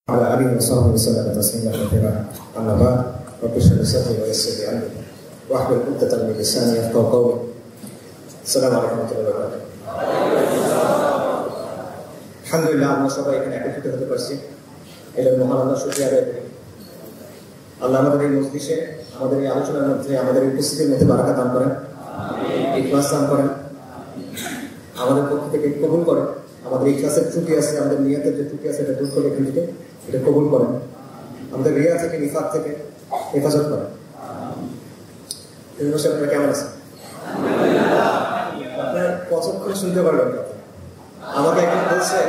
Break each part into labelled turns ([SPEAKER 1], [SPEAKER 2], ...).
[SPEAKER 1] على آله وصحبه وسلم تسليما كثيرا أما بعد رب اشرح لي صدري ويسر لي أمري واحلل عقدة من لساني يفقهوا قولي. السلام عليكم ورحمة الله وبركاته. আলহামদুলিল্লাহ আমরা সবাই এখানে একত্রিত হতে পারছি, এটা মহান আল্লাহর শুকরিয়া আদায় করি। আল্লাহ আমাদের এই মজলিসে, আমাদের এই আলোচনার মধ্যে, আমাদের উপস্থিতির মধ্যে বারাকা দান করেন, ইখলাস দান করেন, আমাদের পক্ষ থেকে কবুল করেন। আমাদের ইখলাসের ত্রুটি আছে, আমাদের নিয়তের যে ত্রুটি আছে এটা দূর করে এখান থেকে এটা কবুল করেন। আমাদের রিয়া থেকে, নিফাক থেকে হেফাজত করেন। আপনারা কেমন আছেন? আপনার কতক্ষণ শুনতে পারবেন কথা? আমাকে একজন বলছে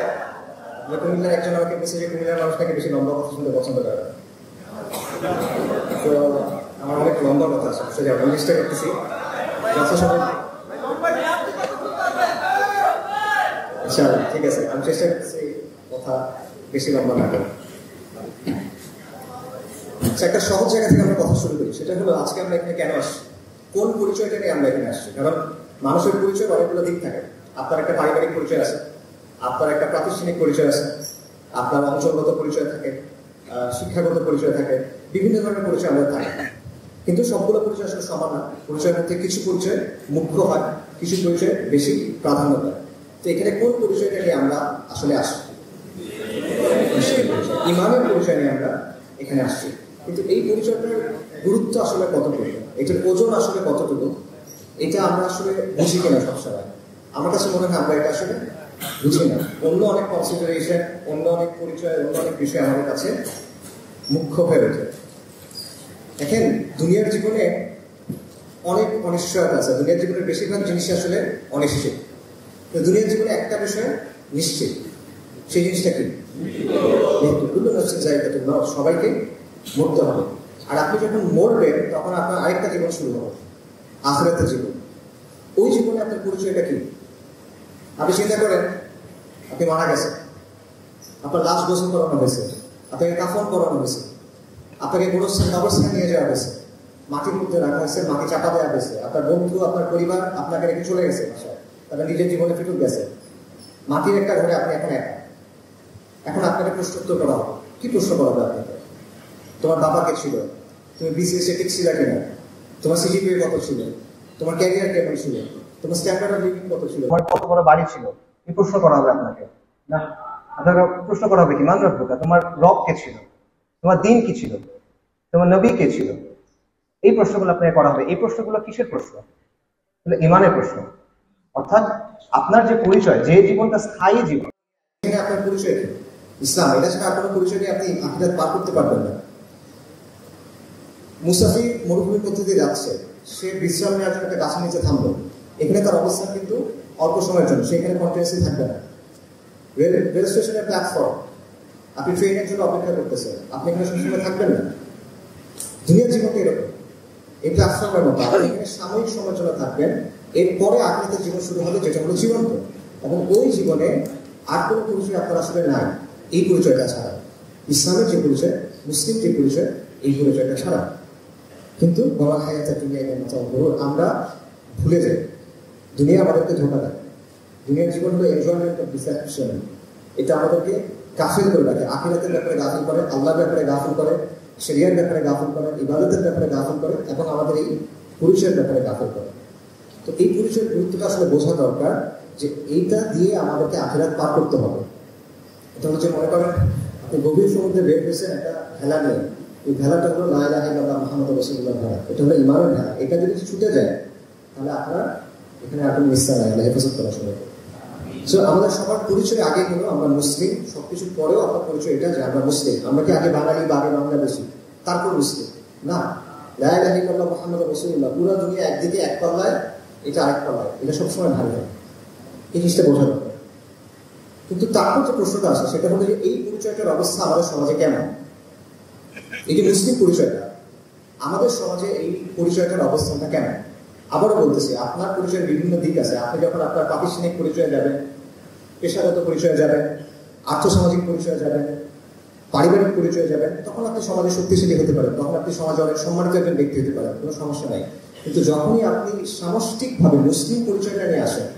[SPEAKER 1] যে কুমিল্লার একজন আমাকে বলছে যে কুমিল্লার মানুষটাকে বেশি লম্বা কথা শুনতে পছন্দ করে। তো আমার অনেক লম্বা কথা আছে, সেটা আমি চেষ্টা করতেছি ঠিক আছে, আমি চেষ্টা করতেছি কথা বেশি লম্বা না করে। একটা সহজ জায়গা থেকে আমরা কথা শুরু করি, সেটা হলো আজকে আমরা এখানে কেন আসছি, কোন পরিচয়টা নিয়ে আমরা এখানে আসছি। কারণ মানুষের পরিচয় অনেকগুলো দিক থাকে। আপনার একটা পারিবারিক পরিচয় আছে, আপনার একটা প্রাতিষ্ঠানিক পরিচয় আছে, আপনার অঞ্চলগত পরিচয় থাকে, শিক্ষাগত পরিচয় থাকে, বিভিন্ন ধরনের পরিচয় আমাদের থাকে। কিন্তু সবগুলো পরিচয় আসলে সমান না। পরিচয়ের মধ্যে কিছু পরিচয় মুখ্য হয়, কিছু পরিচয় বেশি প্রাধান্য পায়। তো এখানে কোন পরিচয়টা নিয়ে আমরা আসলে আসছি? ইমানের পরিচয় নিয়ে আমরা এখানে আসছি। কিন্তু এই পরিচয়টার গুরুত্ব আসলে কতটুকু, এটার ওজন আসলে কতটুকু, এটা আমরা আসলে বুঝি কিনা সবসময়। আমার কাছে মনে হয় আমরা এটা আসলে বুঝি না। অন্য অনেক কনসিডারেশন, অন্য অনেক পরিচয়, অন্য অনেক বিষয় আমাদের কাছে মুখ্য হয়ে ওঠে। দেখেন, দুনিয়ার জীবনে অনেক অনিশ্চয়তা আছে। দুনিয়ার জীবনের বেশিরভাগ জিনিস আসলে অনিশ্চিত। দুনিয়ার জীবনে একটা বিষয় নিশ্চিত, সেই জিনিসটা কি? সবাইকে মরতে হবে। আর আপনি যখন মরবেন তখন আপনার আরেকটা জীবন শুরু হবে, আখিরাতের জীবন। ওই জীবনে আপনার পরিচয়টা কি? আপনি চিন্তা করেন, আপনি মারা গেছেন, আপনার লাশ গোসল করানো হয়েছে, আপনাকে কাফন করানো হয়েছে, আপনাকে কবরস্থানে নিয়ে যাওয়া হয়েছে, মাটির মধ্যে রাখা হয়েছে, মাটি চাপা দেওয়া হয়েছে। আপনার বন্ধু, আপনার পরিবার আপনাকে রেখে চলে গেছে বাসায়, তারা নিজের জীবনে ফিটুক গেছে। মাটির একটা ঘরে আপনি এখন একা। এখন আপনাকে প্রশ্ন উত্তর করা হবে। কি প্রশ্ন করা হবে আপনাকে? তোমার বাবা কে ছিল? তুমি বিসিএস এ টিকছিল কিনা? তোমার সিজিপিএ কত ছিল? তোমার ক্যারিয়ার কেমন ছিল? তোমার স্ট্যান্ডার্ড অফ লিভিং কত ছিল? তোমার কত বড় বাড়ি ছিল? এই প্রশ্ন করা হবে আপনাকে না। আপনাকে প্রশ্ন করা হবে কি? মান রব্বুকা, তোমার রব কে ছিল? তোমার দিন কি ছিল? তোমার নবী কে ছিল? এই প্রশ্নগুলো আপনাকে করা হবে। এই প্রশ্নগুলো কিসের প্রশ্ন? ইমানের প্রশ্ন। অর্থাৎ আপনার যে পরিচয়, যে জীবনটা স্থায়ী জীবন, এখানে আপনার পরিচয় কি? ইসলাম। এটা ছাড়া আপনার পরিচয় নিয়ে আপনি আখিরাত পার করতে পারবেন না। মুসাফির মরুভূমির মধ্যে দিয়ে যাচ্ছে, সে বিশ্রাম নেওয়ার জন্য একটা গাছের নিচে থামলো। এখানে তার অবস্থান কিন্তু অল্প সময়ের জন্য, সেখানে কন্টিনিউয়াসলি থাকবে না। রেল স্টেশনের প্ল্যাটফর্ম, আপনি ট্রেনের জন্য অপেক্ষা করতেছেন, আপনি এখানে সবসময় থাকবেন না। দুনিয়ার জীবনটা এরকম, এই প্ল্যাটফর্মের মতো। আপনি এখানে সাময়িক সময়ের জন্য থাকবেন, এরপরে আপনাদের জীবন শুরু হবে, যেটা হলো জীবন্ত। এবং ওই জীবনে আর কোনো পরিচয় আপনার আসলে নাই এই পরিচয়টা ছাড়া। ইসলামের যে পরিচয়, মুসলিম যে পরিচয়, এই পরিচয়টা ছাড়া। কিন্তু বলা হয় আমরা ভুলে যাই, দুনিয়া আমাদেরকে ধোঁকা দেয়। দুনিয়ার জীবন হলো এনজয়মেন্ট অফ ডিস্ট্রাকশন। এটা আমাদেরকে গাফিল করে রাখে, আখিরাতের ব্যাপারে গাফিল করে, আল্লাহর ব্যাপারে গাফিল করে, শরিয়ার ব্যাপারে গাফিল করে, ইবাদতের ব্যাপারে গাফিল করে, এবং আমাদের এই পরিচয়ের ব্যাপারে গাফিল করে। তো এই পরিচয়ের গুরুত্বটা আসলে বোঝা দরকার, যে এইটা দিয়ে আমাদেরকে আখিরাত পার করতে হবে। এটা হচ্ছে, মনে করেন আপনি গভীর সমুদ্রে বের হয়েছেন একটা ভেলা নিয়ে। এই ভেলাটা হলো লা ইলাহা ইল্লাল্লাহ মুহাম্মাদুর রাসূলুল্লাহ ভেলা। এটা হলো ইমানের ভেলা। এটা যদি ছুটে যায় তাহলে আপনার এখানে আর কোনো মিথ্যা নাই, আল্লাহ হেফাজত করা শুরু করে। সো আমাদের সবার পরিচয় আগে হলো আমরা মুসলিম। সবকিছুর পরেও আপনার পরিচয় এটা যে আমরা মুসলিম। আমরা কি আগে বাঙালি বা আগে বাংলাদেশি তারপর মুসলিম? না, লা ইলাহা ইল্লাল্লাহ মুহাম্মাদুর রাসূলুল্লাহ। পুরো দুনিয়া একদিকে এক পাল্লায়, এটা আরেক পাল্লায়। এটা সবসময় ভালো হয়, এই জিনিসটা বোঝা দরকার। কিন্তু তারপর যে প্রশ্নটা আসে সেটা হলো যে এই পরিচয়টার অবস্থা আমাদের সমাজে কেমন? এই যে মুসলিম পরিচয়টা, আমাদের সমাজে এই পরিচয়টার অবস্থানটা কেমন? আবারও বলতেছি, আপনার পরিচয়ের বিভিন্ন দিক আছে। আপনি যখন আপনার প্রাতিষ্ঠানিক পরিচয়ে যাবেন, পেশাগত পরিচয়ে যাবেন, আর্থসামাজিক পরিচয়ে যাবেন, পারিবারিক পরিচয়ে যাবেন, তখন আপনি সমাজে শক্তিশালী হতে পারেন, তখন আপনি সমাজে অনেক সম্মানিত একজন ব্যক্তি হতে পারেন, কোনো সমস্যা নাই। কিন্তু যখনই আপনি সামষ্টিকভাবে মুসলিম পরিচয়টা নিয়ে আসেন,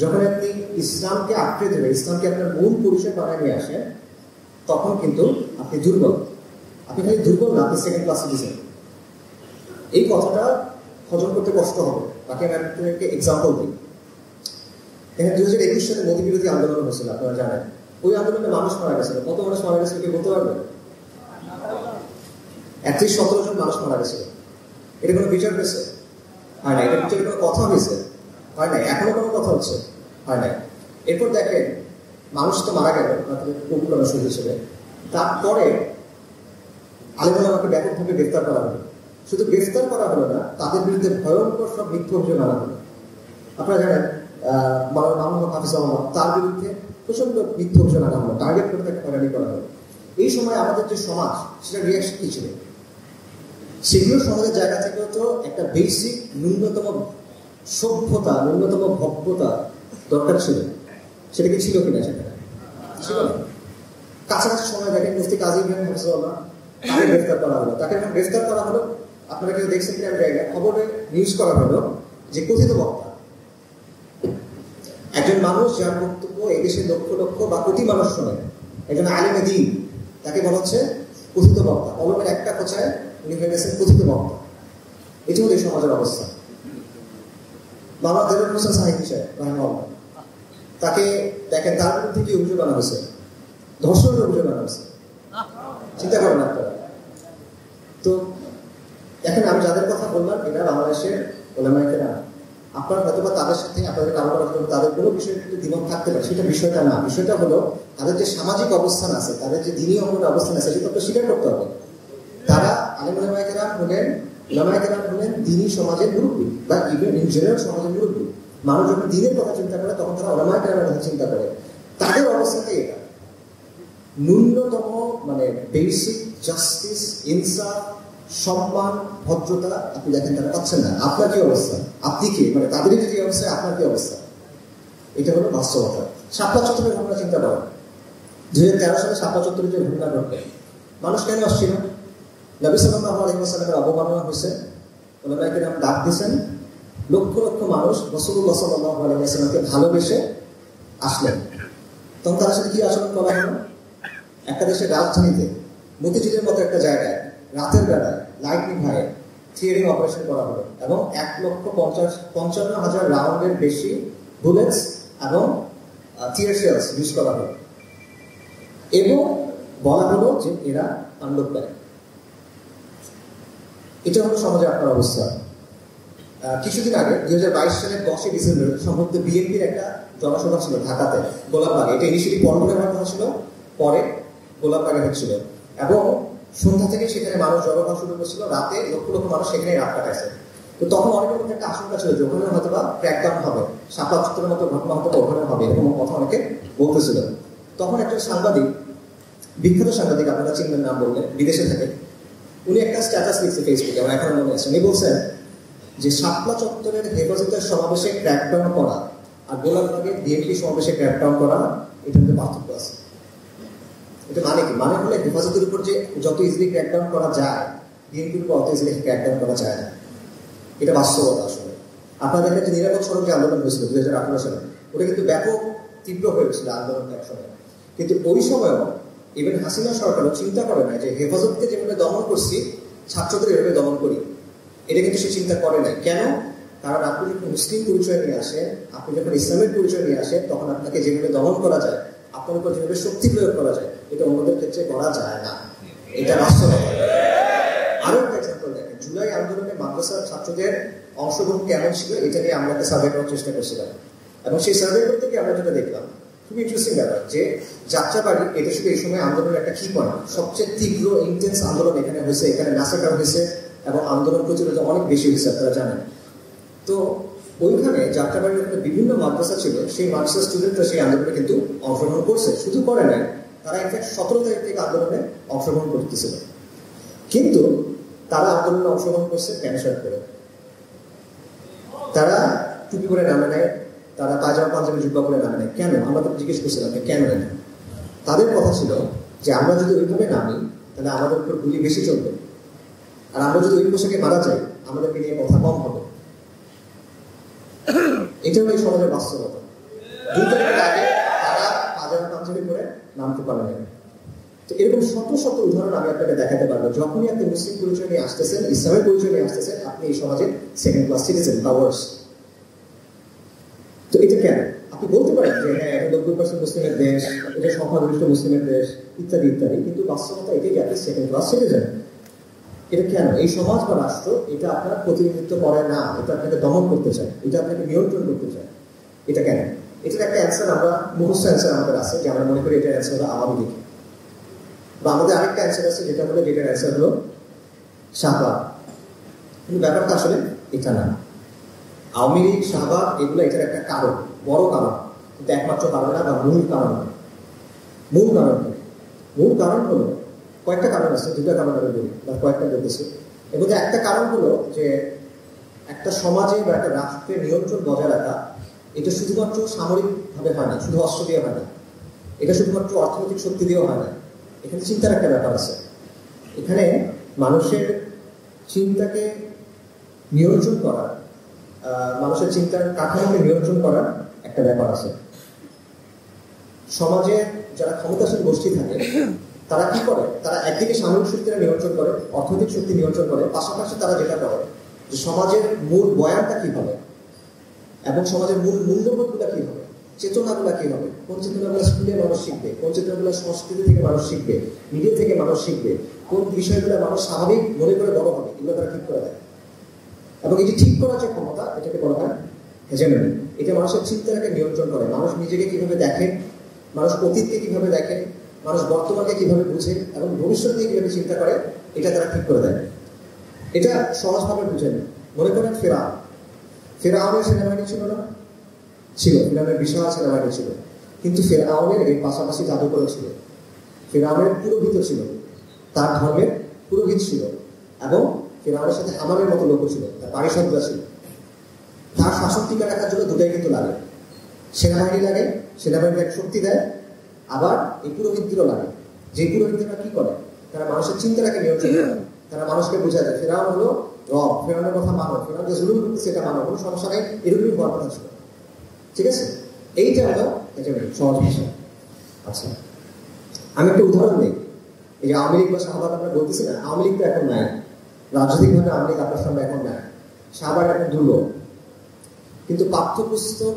[SPEAKER 1] যখন আপনি ইসলামকে আঁকড়ে ধরে ইসলামকে আপনার মূল পরিচয় বানায় নিয়ে আসেন, তখন কিন্তু আপনি দুর্বল। আপনি খালি দুর্বল না, আপনি সেকেন্ড ক্লাস সিটিজেন। এই কথাটা হজম করতে কষ্ট হবে। বাকি আমি আপনাদেরকে এক্সাম্পল দিই। এখানে 2021 সালে মোদী বিরোধী আন্দোলন হয়েছিল, আপনারা জানেন। ওই আন্দোলনে মানুষ মারা গেছিল। কত মানুষ মারা গেছিল কেউ বলতে পারবে? 17 জন মানুষ মারা গেছিল। এটা কোনো বিচার হয়েছে? হয় না। এটা বিচারের কোনো কথা হয়েছে? হয় নাই। এখনো কোনো কথা হচ্ছে? হয় নাই। এরপর দেখেন, মানুষ তো মারা গেল পপুলার শুরু হিসেবে। তারপরে আলেমুলামাকে ব্যাপকভাবে গ্রেফতার করা হলো। শুধু গ্রেফতার করা হলো না, তাদের বিরুদ্ধে ভয়ঙ্কর সব মিথ্যা অভিযোগ আনা হলো। আপনারা জানেন মাওলানা হাফিজাহুল্লাহ, তার বিরুদ্ধে প্রচন্ড মিথ্যা অভিযোগ আনা হলো, টার্গেট করে তাকে হয়রানি করা হলো। এই সময় আমাদের যে সমাজ, সেটা রিয়াকশন কি ছিল? সেগুলো সমাজের জায়গা থেকে তো একটা বেসিক ন্যূনতম সভ্যতা, ন্যূনতম ভব্যতা দরকার ছিল। সেটা কি ছিল কিনা? সেটা ছিল না। কাছাকাছি সময় দেখেন মুফতি কাজী ইব্রাহিম হাফিজাহুল্লাহ, তাকে গ্রেফতার করা হলো। তাকে যখন গ্রেফতার করা হলো, আপনারা কিছু দেখছেন কিনা জায়গায় খবরে নিউজ করা হলো যে কথিত বক্তা, একজন মানুষ যার বক্তব্য এই দেশে লক্ষ লক্ষ বা কোটি মানুষ শোনে, একজন আলিমে দ্বীন, তাকে বলা হচ্ছে কথিত বক্তা। কলমের একটা কোচায় উনি হয়ে গেছেন কথিত বক্তা। এটি হলো এই সমাজের অবস্থা। বাবা দেবের হোসেন সাহিত্য সাহেব রাহিমাহুল্লাহ, তাকে দেখেন তার বিরুদ্ধে কি অভিযোগ আনা হয়েছে? ধর্ষণের অভিযোগ আনা হয়েছে। চিন্তা করেন আপনারা। তো এখন আমি যাদের কথা বললাম, এরা বাংলাদেশের ওলামায়ে কেরাম। আপনারা হয়তো বা তাদের সাথে আপনাদের কারো তাদের কোনো বিষয়ে একটু দ্বিমত থাকতে পারে, সেটা বিষয়টা না। বিষয়টা হলো তাদের যে সামাজিক অবস্থান আছে, তাদের যে দিনী অঙ্গনের অবস্থান আছে, সেটা তো স্বীকার করতে হবে। তারা আলেম ওলামায়ে কেরাম হলেন, ওলামায়ে কেরাম হলেন দিনী সমাজের মুরব্বী, বা ইভেন ইন জেনারেল সমাজের মুরব্বী। মানুষ যখন দিনের কথা চিন্তা করে, তখন তারা ওলামায়ে কেরামের কথা চিন্তা করে। তাদের অবস্থাটাই এটা। ন্যূনতম মানে বেসিক জাস্টিস, ইনসাফ, সম্মান, ভদ্রতা আপনি দেখেন তারা পাচ্ছেন না। আপনার কি অবস্থা? আপনি কি মানে তাদের যে অবস্থা, আপনার কি অবস্থা? এটা হলো বাস্তবতা। শাপলা চত্বরের ঘটনা চিন্তা করেন। 2013 সালে শাপলা চত্বরের যে ঘটনা ঘটবে, মানুষ কেন আসছিল? নবী সাল্লাল্লাহু আলাইহি ওয়াসাল্লামের অবমাননা হয়েছে, ওলামায়ে কেরাম ডাক দিয়েছেন, লক্ষ লক্ষ মানুষ রাসূলুল্লাহ সাল্লাল্লাহু আলাইহি ওয়াসাল্লামকে ভালোবেসে আসলেন। তখন তার সাথে কি আচরণ করা হলো? একটা দেশের রাজধানীতে মতিঝিলের মতো একটা জায়গায় রাতের বেলায় লাইট নিভায়ে থিয়ারিং অপারেশন করা হলো, এবং 1,55,000 রাউন্ডের বেশি বুলেটস এবং টিয়ার শেলস ইউজ করা হলো, এবং বলা হলো যে এরা তাণ্ডবকারী। এটা হলো সমাজে আপনার অবস্থা। কিছুদিন আগে 2022 সালের 10 ডিসেম্বর সম্ভবত বিএনপির একটা জনসভা ছিল ঢাকাতে, গোলাপবাগে। এটা ইনিশিয়ালি পল্টনে হওয়ার কথা ছিল, পরে গোলাপবাগে হচ্ছিল, এবং সন্ধ্যা থেকে সেখানে মানুষ জড়ো হওয়া শুরু করেছিল। রাতে লক্ষ লক্ষ মানুষ সেখানে রাত কাটাইছে। তো তখন অনেকের মধ্যে একটা আশঙ্কা ছিল যে ওখানে হয়তো বা ক্র্যাকডাউন হবে, শাপলা চত্বরের মতো ঘটনা হয়তো ওখানে হবে, এরকম কথা অনেকে বলতেছিল। তখন একজন সাংবাদিক, বিখ্যাত সাংবাদিক, আপনারা চিনবেন নাম বললে, বিদেশে থাকে, উনি একটা স্ট্যাটাস লিখছে ফেসবুকে, আমার এখন মনে আছে। উনি বলছেন যে শাপলা চত্বরের হেফাজতের সমাবেশে ক্র্যাকডাউন করা আর গোলাপবাগের বিএনপি সমাবেশে ক্র্যাকডাউন করা, এটার মধ্যে পার্থক্য আছে। এটা মানে কি? মানে হলে হেফাজতের উপর যে যত ইজিলি ক্র্যাকডাউন করা যায়, বিএনপির উপর অত ইজিলি ক্র্যাকডাউন করা যায় না। এটা বাস্তবতা। আসলে আপনারা দেখেন যে নিরাপদ সড়ক যে আন্দোলন হয়েছিল 2018 সালে, ওটা কিন্তু ব্যাপক তীব্র হয়েছিল আন্দোলনটা এক সময়। কিন্তু ওই সময়ও ইভেন হাসিনা সরকারও চিন্তা করে না যে হেফাজতকে যেভাবে দমন করছি, ছাত্রদের এভাবে দমন করি। এটা কিন্তু সে চিন্তা করে নাই। কেন? কারণ আপনি যখন মুসলিম পরিচয় নিয়ে আসেন, আপনি যখন ইসলামের পরিচয় নিয়ে আসেন, তখন আপনাকে যেভাবে দমন করা যায়, আপনার উপর যেভাবে শক্তি প্রয়োগ করা যায়, এটা অন্যদের ক্ষেত্রে করা যায় না। এটা বাস্তবতা। আরো একটা এক্সাম্পল দেখেন, জুলাই আন্দোলনে মাদ্রাসার ছাত্রদের অংশগ্রহণ কেমন ছিল, এটা নিয়ে আমরা একটা সার্ভে করার চেষ্টা করছিলাম। এবং সেই সার্ভে করতে গিয়ে আমরা যেটা দেখলাম, খুবই ইন্টারেস্টিং ব্যাপার, যে যাত্রাবাড়ি এটা শুধু এই সময় আন্দোলনের একটা কি পয়েন্ট, সবচেয়ে তীব্র ইন্টেন্স আন্দোলন এখানে হয়েছে, এখানে নাসাকার হয়েছে, এবং আন্দোলন প্রতিরোধ অনেক বেশি হয়েছে, আপনারা জানেন। তো ওইখানে যাত্রাবাড়ির বিভিন্ন মাদ্রাসা ছিল, সেই মাদ্রাসার স্টুডেন্টরা সেই আন্দোলনে কিন্তু অংশগ্রহণ করছে। শুধু করে নাই, তারা ইনফ্যাক্ট 17 তারিখ থেকে আন্দোলনে অংশগ্রহণ করতেছিল। কিন্তু তারা আন্দোলনে অংশগ্রহণ করছে প্যান্ট শার্ট করে, তারা টুপি করে নামে নেয়, তারা পায়জামা পাঞ্জাবি জুব্বা করে নামে নেয়। কেন? আমরা তো জিজ্ঞেস করছিলাম কেন নেয়। তাদের কথা ছিল যে আমরা যদি ওইভাবে নামি, তাহলে আমাদের উপর গুলি বেশি চলবে, আর আমরা যদি ওই পোশাকে মারা যাই, আমাদেরকে নিয়ে কথা কম হবে। এটা হলো এই সমাজের বাস্তবতা। 2 তারিখের আগে তারা পায়জামা পাঞ্জাবি করে নামতে পারে না। তো এরকম শত শত উদাহরণ আমি আপনাকে দেখাতে পারবো। যখনই আপনি মুসলিম পরিচয় নিয়ে আসতেছেন, ইসলামের পরিচয় নিয়ে আসতেছেন, আপনি এই সমাজের সেকেন্ড ক্লাস সিটিজেন বা ওয়ার্স। তো এটা কেন? আপনি বলতে পারেন যে হ্যাঁ, এটা 90% মুসলিমের দেশ, এটা সংখ্যাগরিষ্ঠ মুসলিমের দেশ, ইত্যাদি ইত্যাদি, কিন্তু বাস্তবতা এটাই যে আপনি সেকেন্ড ক্লাস সিটিজেন। এটা কেন? এই সমাজ বা রাষ্ট্র এটা আপনার প্রতিনিধিত্ব করে না, এটা আপনাকে দমন করতে চায়, এটা আপনাকে নিয়ন্ত্রণ করতে চায়। এটা কেন? এটার একটা অ্যান্সার আমরা, মুখস্থ অ্যান্সার আমাদের আছে, যে আমরা মনে করি এটার অ্যান্সার হলো আওয়ামী লীগ। বা আমাদের আরেকটা অ্যান্সার আছে যেটা হলো, যেটার অ্যান্সার হলো শাহবাগ। কিন্তু ব্যাপারটা আসলে এটা না। আওয়ামী লীগ, শাহবাগ এগুলো এটার একটা কারণ, বড় কারণ, কিন্তু একমাত্র কারণ না বা মূল কারণ না। মূল কারণ হলো, কয়েকটা কারণ আছে, দুটা কারণ আমি বলি বা কয়েকটা বলতেছি। এর মধ্যে একটা কারণ হলো যে একটা সমাজে বা একটা রাষ্ট্রের নিয়ন্ত্রণ বজায় রাখা এটা শুধুমাত্র সামরিকভাবে হয় না, শুধু অস্ত্র দিয়ে হয় না, এটা শুধুমাত্র অর্থনৈতিক শক্তি দিয়েও হয় না। এখানে চিন্তার একটা ব্যাপার আছে। এখানে মানুষের চিন্তাকে নিয়ন্ত্রণ করা, মানুষের চিন্তার কাঠামোকে নিয়ন্ত্রণ করার একটা ব্যাপার আছে। সমাজে যারা ক্ষমতাশীল গোষ্ঠী থাকে তারা কি করে? তারা একদিকে সামরিক শক্তিরা নিয়ন্ত্রণ করে, অর্থনৈতিক শক্তি নিয়ন্ত্রণ করে, পাশাপাশি তারা যেটা করে যে সমাজের মূল বয়ানটা কি হবে এবং সমাজের মূল মূল্যবোধগুলো কি হবে, চেতনাগুলো কি হবে, কোন চেতনাগুলো স্কুলে মানুষ শিখবে, কোন চেতনাগুলো সংস্কৃতি থেকে মানুষ শিখবে, মিডিয়া থেকে মানুষ শিখবে, কোন বিষয়গুলো মানুষ স্বাভাবিক মনে করে বড় হবে, এগুলো তারা ঠিক করে দেয়। এবং এটি ঠিক করার যে ক্ষমতা, এটাকে বলা হয় হেজেমনি। এটা মানুষের চিন্তাটাকে নিয়ন্ত্রণ করে। মানুষ নিজেকে কিভাবে দেখে, মানুষ অতীতকে কিভাবে দেখে, মানুষ বর্তমানকে কিভাবে বুঝে এবং ভবিষ্যৎ নিয়ে কিভাবে চিন্তা করে, এটা তারা ঠিক করে দেয়। এটা সহজভাবে বুঝেন। মনে করেন ফেরাউনের সেনাবাহিনী ছিল না? ছিল। ফেরাউনের বিশাল সেনাবাহিনী ছিল, কিন্তু ফেরাউনের এর পাশাপাশি জাদুকর ছিল, ফেরাউনের পুরোহিত ছিল, তার ধর্মের পুরোহিত ছিল, এবং ফেরাউনের সাথে হামানের মতো লোক ছিল, তার পারিষদরা ছিল। তার শাসন টিকা রাখার জন্য দুটাই কিন্তু লাগে, সেনাবাহিনী লাগে, সেনাবাহিনী এক শক্তি দেয়, আবার এই পুরোহিতদেরও লাগে। যে পুরোহিতরা কি করে? তারা মানুষের চিন্তাটাকে নিয়ন্ত্রণ করে, তারা মানুষকে বোঝা যায় ফেরাউন হলো রব, ফেরাউনের কথা মানো, ফেরাউন যে জুলুম করতে সেটা মানো, কোনো সমস্যা নেই, এরকমই হওয়ার কথা ছিল। ঠিক আছে, এইটা হলো সহজ ভাষা। আচ্ছা, আমি একটা উদাহরণ দিই। এই যে আওয়ামী লীগ বা শাহবাগ আমরা বলতেছি না, আওয়ামী লীগ তো এখন নাই, রাজনৈতিকভাবে আওয়ামী লীগ আপনার সামনে এখন নাই, শাহবাগ এখন দুর্লভ। কিন্তু পাঠ্যপুস্তক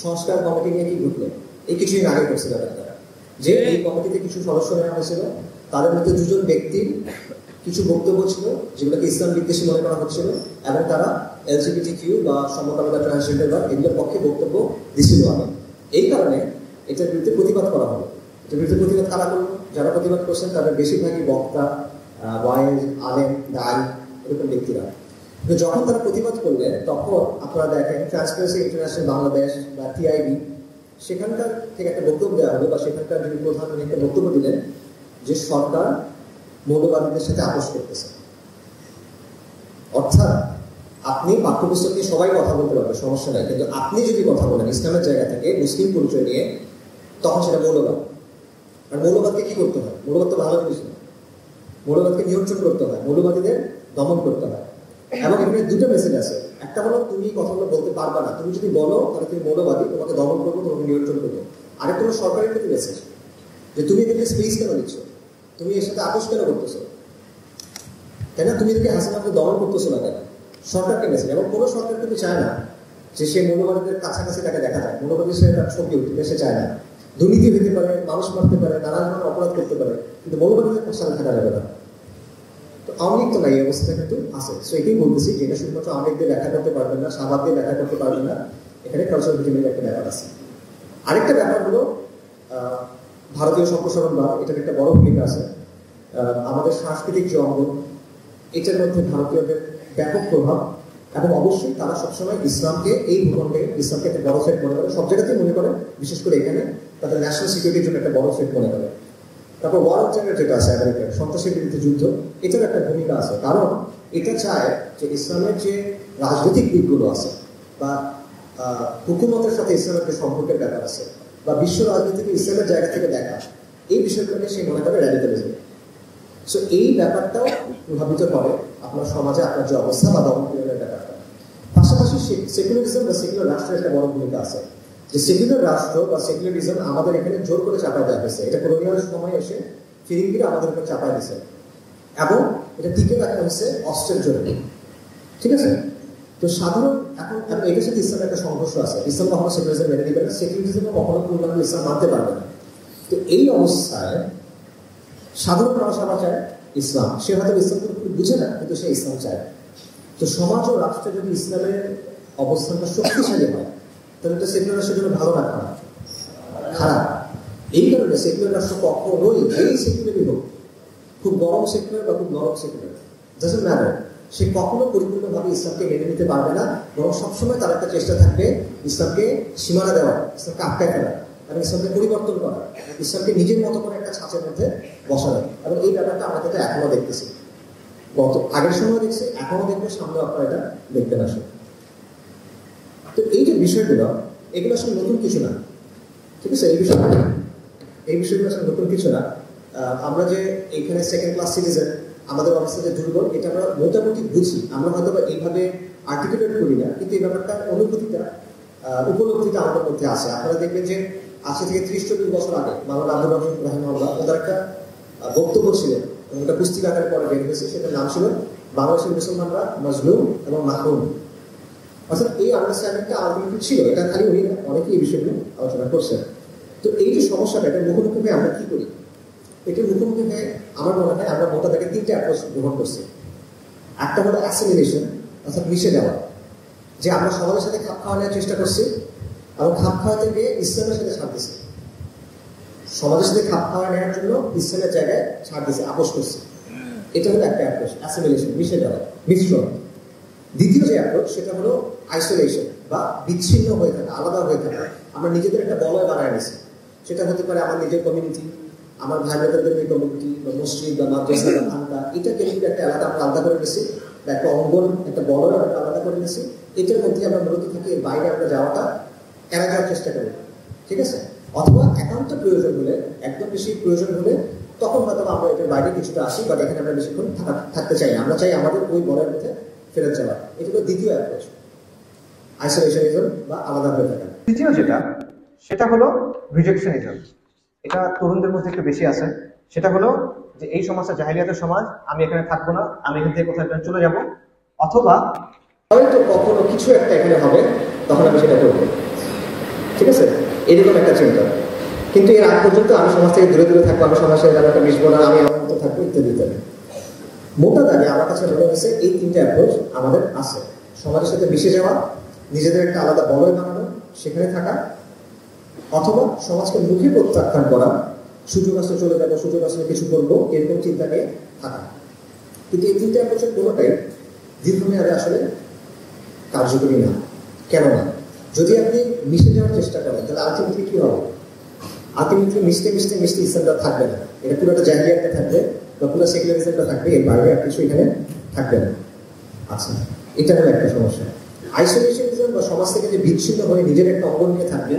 [SPEAKER 1] সংস্কার কমিটি নিয়ে কি ঘটলো এই কিছুদিন আগে করছিল ব্যাপারটা, যে এই কমিটিতে কিছু সদস্য নেওয়া হয়েছিল, তাদের মধ্যে দুজন ব্যক্তির কিছু বক্তব্য ছিল যেগুলোকে ইসলাম বিদ্বেষী মনে করা হচ্ছিল, এবং তারা LGBTQ বা সমকামিতা, ট্রান্সজেন্ডার বা এগুলোর পক্ষে বক্তব্য দিছিল। আমি এই কারণে এটার বিরুদ্ধে প্রতিবাদ করা হলো। এটার বিরুদ্ধে প্রতিবাদ কারা করলো? যারা প্রতিবাদ করছেন তাদের বেশিরভাগই বক্তা, ওয়াইজ, আলেম, দায়ী, এরকম ব্যক্তিরা। কিন্তু যখন তারা প্রতিবাদ করলেন তখন আপনারা দেখেন ট্রান্সপারেন্সি ইন্টারন্যাশনাল বাংলাদেশ বা TIB সেখানকার থেকে একটা বক্তব্য দেওয়া হলো, বা সেখানকার যিনি প্রধান উনি একটা বক্তব্য দিলেন যে সরকার মৌলবাদীদের সাথে আপোষ করতেছে। অর্থাৎ আপনি পাঠ্যপুস্তক নিয়ে সবাই কথা বলতে পারবে, সমস্যা নাই, কিন্তু আপনি যদি কথা বলেন ইসলামের জায়গা থেকে মুসলিম পরিচয় নিয়ে, তখন সেটা মৌলবাদ। আর মৌলবাদকে কি করতে হয়? মৌলবাদ তো ভালো জিনিস না, মৌলবাদকে নিয়ন্ত্রণ করতে হয়, মৌলবাদীদের দমন করতে হয়। এবং এখানে দুটো মেসেজ আছে। একটা হলো তুমি কথাগুলো বলতে পারবা না, তুমি যদি বলো তাহলে তুমি মৌলবাদী, তোমাকে দমন করবো, তোমাকে নিয়ন্ত্রণ করবো। আরেকটা হলো সরকারের প্রতি মেসেজ, যে তুমি এদেরকে স্পেস কেন দিচ্ছ, তুমি এর সাথে আপোষ কেন করতেছো, তাই না? তুমি এদেরকে হাসিনাকে দমন করতেছো না কেন? সরকারকে মেসেজ। এবং কোনো সরকার কিন্তু চায় না যে সে মৌলবাদীদের কাছাকাছি তাকে দেখা যায়, মৌলবাদীর সাথে তার ছবি উঠতে সে চায় না। দুর্নীতি হতে পারে, মানুষ মারতে পারে, নানান ধরনের অপরাধ করতে পারে, কিন্তু মৌলবাদীদের সাথে থাকা যাবে না। তো আওয়ামী লীগ তো নাই, এই অবস্থা কিন্তু আছে। সো এটাই বলতেছি যে এটা শুধুমাত্র আওয়ামী লীগদের দেখা করতে পারবেন না, শাহবাগ দিয়ে দেখা করতে পারবেন না, এখানে কালচারাল ভিটিমের একটা ব্যাপার আছে। আরেকটা ব্যাপার হলো ভারতীয় সম্প্রসারণ বা এটার একটা বড় ভূমিকা আছে। আমাদের সাংস্কৃতিক যে অঙ্গন, এটার মধ্যে ভারতীয়দের ব্যাপক প্রভাব, এবং অবশ্যই তারা সবসময় ইসলামকে, এই ভূখণ্ডে ইসলামকে একটা বড় থ্রেট মনে করে, সব জায়গাতেই মনে করে, বিশেষ করে এখানে তাদের ন্যাশনাল সিকিউরিটির জন্য একটা বড় থ্রেট মনে করে। তারপর ওয়ার অফ টেরর যেটা আছে আমেরিকার, সন্ত্রাসের বিরুদ্ধে যুদ্ধ, এটার একটা ভূমিকা আছে। কারণ এটা চায় যে ইসলামের যে রাজনৈতিক দিকগুলো আছে, বা হুকুমতের সাথে ইসলামের যে সম্পর্কের ব্যাপার আছে, বা বিশ্ব রাজনীতিকে ইসলামের জায়গা থেকে দেখা, এই বিষয়গুলোকে সে মনে করে র্যাডিক্যালিজম। সো এই ব্যাপারটাও প্রভাবিত করে আপনার সমাজে আপনার যে অবস্থা বা দমনপীড়নের ব্যাপারটা। পাশাপাশি সেকুলারিজম বা সেকুলার রাষ্ট্রের একটা বড় ভূমিকা আছে। যে সেকুলার রাষ্ট্র বা সেকুলারিজম আমাদের এখানে জোর করে চাপা দেওয়া হয়েছে। এটা কলোনিয়াল সময় এসে ফিরিঙ্গিরা আমাদের উপর চাপাই দিচ্ছে এবং এটা টিকে রাখা হচ্ছে অস্ত্রের জন্য। ঠিক আছে? তো সাধারণ এখন এটার সাথে ইসলামের একটা সংঘর্ষ আছে। ইসলাম কখনো সেকুলারিজম মেনে নিবে না, সেকুলারিজম কখনো পূর্ণাঙ্গ ইসলাম মানতে পারবে না। তো এই অবস্থায় সাধারণ মানুষ আবার চায় ইসলাম, সে হয়তো ইসলাম বুঝে না, কিন্তু সে ইসলাম চায়। তো সমাজ ও রাষ্ট্রে যদি ইসলামের অবস্থানটা শক্তিশালী হয় তাহলে তো সেকুলার রাষ্ট্রের জন্য ভালো না খারাপ? খারাপ। এই কারণে সেকুলার রাষ্ট্র কখনোই এই সেকুলারই হোক, খুব গরম সেকুলার বা খুব নরম সেকুলার, জাস্ট ম্যাটার, সে কখনো পরিপূর্ণভাবে ইসলামকে মেনে নিতে পারবে না। বরং সবসময় তার একটা চেষ্টা থাকবে ইসলামকে সীমানা দেওয়া, ইসলামকে আটকায় ফেলা এবং ইসলামকে পরিবর্তন করা, ইসলামকে নিজের মতো করে একটা ছাঁচের মধ্যে বসানো। এবং এই ব্যাপারটা আমরা কিন্তু এখনো দেখতেছি, আগের সময় দেখছি, এখনো দেখবো, সামনে আপনারা এটা দেখবেন আসলে। তো এই যে বিষয়গুলো, এগুলো আসলে নতুন কিছু না। ঠিক আছে? এই বিষয়গুলো আসলে নতুন কিছু না। আমরা যে এইখানে সেকেন্ড ক্লাস সিটিজেন, আমাদের অবস্থা যে দুর্বল, এটা আমরা মোটামুটি বুঝি। আমরা হয়তো বা এইভাবে আর্টিকুলেট করি না, কিন্তু এই ব্যাপারটা অনুভূতিটা, উপলব্ধিটা আমাদের মধ্যে আছে। আপনারা দেখবেন যে আজ থেকে 30-40 বছর আগে মাওলানা আব্দুর রহমান রাহিমাহুল্লাহ ওদের একটা বক্তব্য ছিলেন, একটা পুস্তিকা আকারে পরে বের হয়েছে, সেটার নাম ছিল বাংলাদেশের মুসলমানরা মজলুম এবং মাহরুম। অর্থাৎ এই আন্ডারস্ট্যান্ডিংটা আলটিমেটলি ছিল। এটা খালি উনি না, অনেকেই এই বিষয়গুলো আলোচনা করছেন। তো এই যে সমস্যাটা, এটা মুখোমুখি হয়ে আমরা কি করি? এটার মুখোমুখি হয়ে আমার মনে হয় আমরা মোটামুটি 3টে অ্যাপ্রোচ গ্রহণ করছি। একটা হলো অ্যাসিমিলেশন, অর্থাৎ মিশে যাওয়া, যে আমরা সমাজের সাথে খাপ খাওয়া নেওয়ার চেষ্টা করছি এবং খাপ খাওয়াতে গিয়ে ইসলামের সাথে ছাড় দিছি। সমাজের সাথে খাপ খাওয়া নেওয়ার জন্য ইসলামের জায়গায় ছাড় দিছে, আপোষ করছি। এটা হলো একটা অ্যাপ্রোচ, অ্যাসিমিলেশন, মিশে যাওয়া, মিশ্রণ। দ্বিতীয় যে অ্যাপ্রোচ, সেটা হলো আইসোলেশন বা বিচ্ছিন্ন হয়ে থাকা, আলাদা হয়ে থাকা। আমরা নিজেদের একটা বলয় বানায় নিছি। সেটা হতে পারে আমার নিজের কমিউনিটি, আমার ভাই বোনদের এই কমিউনিটি বা মসজিদ বা মাদ্রাসা বা খানকা, এটা কেন্দ্রিক একটা এলাকা আমরা আলাদা করে নিয়েছি, বা একটা অঙ্গন, একটা বলয় আমরা আলাদা করে নিয়েছি। এটার মধ্যে আমরা মূলত থাকি, এর বাইরে আমরা যাওয়াটা এড়া যাওয়ার চেষ্টা করি। ঠিক আছে? অথবা একান্ত প্রয়োজন হলে, একদম বেশি প্রয়োজন হলে তখন হয়তো আমরা এটার বাইরে কিছুটা আসি, বা এখানে আমরা বেশিক্ষণ থাকতে চাই না, আমরা চাই আমাদের ওই বলয়ের মধ্যে ফেরত যাওয়া। এটা হলো দ্বিতীয় অ্যাপ্রোচ, আইসোলেশনিজম বা আলাদা হয়ে থাকা। তৃতীয় যেটা, সেটা হলো রিজেকশনিজম। এটা তরুণদের মধ্যে একটু বেশি আছে। সেটা হলো যে এই সমাজটা জাহিলিয়াতের সমাজ, আমি এখানে থাকবো না, আমি এখান থেকে কোথাও চলে যাব, অথবা হয়তো কখনো কিছু একটা এখানে হবে, তখন আমি সেটা করবো। ঠিক আছে? এরকম একটা চিন্তা। কিন্তু এর আগ পর্যন্ত আমি সমাজ থেকে দূরে দূরে থাকবো, আমি সমাজের ব্যাপারটা মিশবো না, আমি আমার মতো থাকবো, ইত্যাদি ইত্যাদি। মোটা দাগে আমার কাছে মনে হয়েছে এই 3টে অ্যাপ্রোচ আমাদের আছে। সমাজের সাথে মিশে যাওয়া, নিজেদের একটা আলাদা বলয় বানানো, সেখানে থাকা, অথবা সমাজকে মুখে প্রত্যাখ্যান করা, সুযোগ আসলে চলে যাবো, সুযোগ আসলে কিছু করবো, এরকম চিন্তা নিয়ে থাকা। কিন্তু এই 3টে অ্যাপ্রোচের কোনোটাই দীর্ঘমেয়াদে আসলে কার্যকরী না। কেননা যদি আপনি মিশে যাওয়ার চেষ্টা করেন, তাহলে আলটিমেটলি কি হবে? আলটিমেটলি মিশতে মিশতে মিশতে ইসলামটা থাকবে না, এটা পুরোটা জাহিলিয়াতটা থাকবে বা পুরো সেকুলারিজমটা থাকবে, এর বাইরে আর কিছু এখানে থাকবে না। আচ্ছা, এটা হলো একটা সমস্যা। আইসোলেশনিজম বা সমাজ থেকে যে বিচ্ছিন্ন হয়ে নিজের একটা অঙ্গন নিয়ে থাকবে,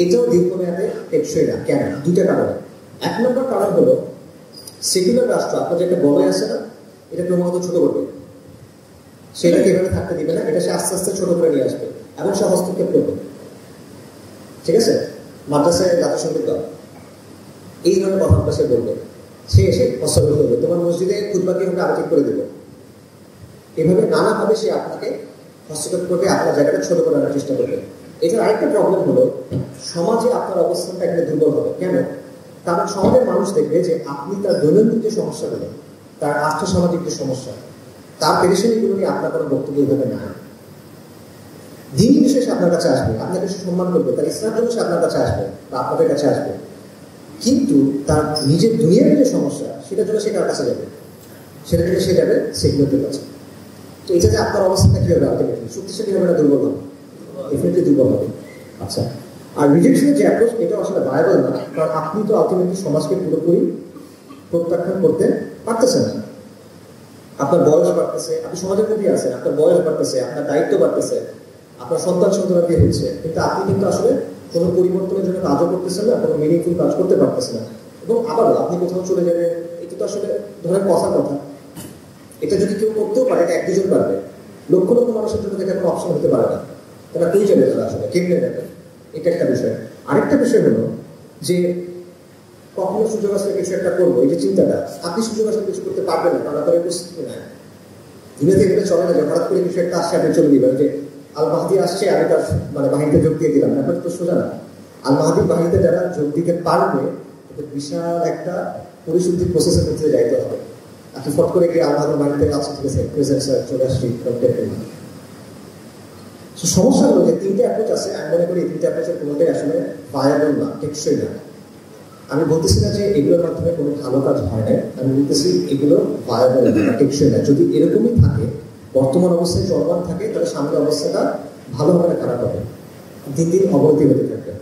[SPEAKER 1] এটাও দীর্ঘমেয়াদে টেকসই না। কেন? 2টা কারণে। 1 নম্বর কারণ হলো সেকুলার রাষ্ট্র আপনার যে একটা বলয় আছে না, এটা ক্রমাগত ছোট করবে, সেটাকে এভাবে থাকতে দিবে না, এটা সে আস্তে আস্তে ছোট করে নিয়ে আসবে এবং সে হস্তক্ষেপ করবে। ঠিক আছে? মাদ্রাসায় জাতিসংগীত গাও, এই ধরনের কথাবার্তা সে বলবে, সে এসে হস্তক্ষেপ করবে, তোমার মসজিদে খুতবাকে আমরা আলোচনা করে দেবো। এভাবে নানাভাবে সে আপনাকে হস্তক্ষেপ করবে, আপনার জায়গাটা ছোট করে আনার চেষ্টা করবে। এটার আরেকটা প্রবলেম হলো সমাজে আপনার অবস্থানটা এখানে দুর্বল হবে। কেন? কারণ সমাজের মানুষ দেখবে যে আপনি তার দৈনন্দিন যে সমস্যাগুলো, তার আর্থসামাজিক যে সমস্যা, তার পেরেশানিগুলো নিয়ে আপনার কোনো বক্তব্য হবে না। দিন বিশেষে আপনার কাছে আসবে, আপনাকে সে সম্মান করবে, তার ইসলামের জন্য সে আপনার কাছে আসবে বা আপনাদের কাছে আসবে। কিন্তু তার নিজের দুনিয়ার যে সমস্যা, সেটার জন্য সে কার কাছে যাবে? সেটার জন্য সে যাবে সেকুলারদের কাছে। তো এটা যে আপনার অবস্থাটা কি হবে? আলটিমেটলি শক্তিশালী হবে না দুর্বল হবে? ডেফিনেটলি দুর্বল হবে। আচ্ছা, আর রিজেকশনের যে অ্যাপ্রোচ, এটা আসলে ভায়াবল না, কারণ আপনি তো আলটিমেটলি সমাজকে পুরোপুরি প্রত্যাখ্যান করতে পারতেছেন না। আপনার বয়স বাড়তেছে, আপনি সমাজের মধ্যেই আছেন, আপনার বয়স বাড়তেছে, আপনার দায়িত্ব বাড়তেছে, আপনার সন্তান সন্ততি হচ্ছে, কিন্তু আপনি কিন্তু আসলে কোনো পরিবর্তনের জন্য কাজও করতেছেন না, কোনো মিনিংফুল কাজ করতে পারতেছেন না। এবং আবারও আপনি কোথাও চলে যাবেন, এটা তো আসলে ধরেন কথার কথা। এটা যদি কেউ করতেও পারে, এটা 1-2 জন পারবে, লক্ষ লক্ষ মানুষের জন্য এটা কোনো অপশন হতে পারে না। তারা কই যাবে? তারা আসলে কেমনে যাবে? এটা একটা বিষয়। আরেকটা বিষয় হলো যে কখনো সুযোগ আসলে কিছু একটা করবো, এই যে চিন্তাটা, আপনি সুযোগ আসলে কিছু করতে পারবেন না, কারণ আপনার উপস্থিতি নাই। দুনিয়াতে এগুলো চলে না যে হঠাৎ করে কিছু একটা আসছে আপনি চলে দিবেন, যে আল মাহাদি আসছে আমি তার মানে বাহিনীতে যোগ দিয়ে দিলাম, ব্যাপারটা তো সোজা না। আল মাহাদির বাহিনীতে যারা যোগ দিতে পারবে বিশাল একটা পরিশুদ্ধির প্রসেসের মধ্যে যাইতে হবে। আপনি ফট করে গিয়ে আল মাহাদির বাহিনীতে আছে, ঠিক আছে প্রেজেন্ট স্যার চলে আসছি। সমস্যা হলো যে তিনটে অ্যাপ্রোচ আছে, আমি মনে করি এই তিনটে অ্যাপ্রোচের কোনোটাই আসলে ভায়াবল না, টেকসই না। আমি বলতেছি না যে এগুলোর মাধ্যমে কোনো ভালো কাজ হয় না, আমি বলতেছি এগুলো ভায়াবল না, টেকসই না। যদি এরকমই থাকে, বর্তমান অবস্থায় চলমান থাকে, তাহলে সামনের অবস্থাটা ভালোভাবে খারাপ হবে, দিন দিন অবনতি হতে থাকবে।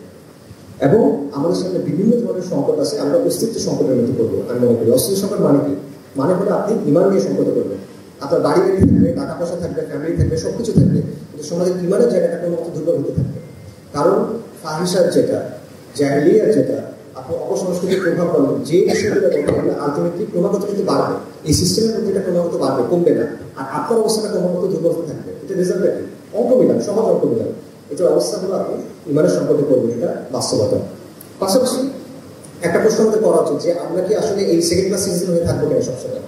[SPEAKER 1] এবং আমাদের সামনে বিভিন্ন ধরনের সংকট আছে, আমরা অস্তিত্ব সংকটের মধ্যে করবো। আমি মনে করি অস্তিত্ব সংকট মানে কি? মানে হলো আপনি ইমান নিয়ে সংকটে করবেন। আপনার বাড়ি বাড়ি থাকবে, টাকা পয়সা থাকবে, ফ্যামিলি থাকবে, সবকিছু থাকবে, কিন্তু সমাজের ইমানের জায়গাটা কোনো মতো দুর্বল হতে থাকবে। কারণ ফাহিসার যেটা, জাহেলিয়ার যেটা, আপনি অপসংস্কৃতির প্রভাব পড়বেন, যে বিষয়গুলো বলতে আলটিমেটলি ক্রমাগত কিন্তু বাড়বে। এই সিস্টেমের মধ্যে এটা ক্রমাগত বাড়বে, কমবে না। আর আপনার অবস্থাটা ক্রমাগত দুর্বল হতে থাকবে। এটা রেজাল্ট কি? অঙ্ক মিলান, সমাজ অঙ্ক মিলান। এটার অবস্থাগুলো আপনি ইমানের সংকটে করবেন, এটা বাস্তবতা। পাশাপাশি একটা প্রশ্ন আমাদের করা উচিত যে আমরা কি আসলে এই সেকেন্ড ক্লাস সিটিজেন হয়ে থাকবো কেন সবসময়?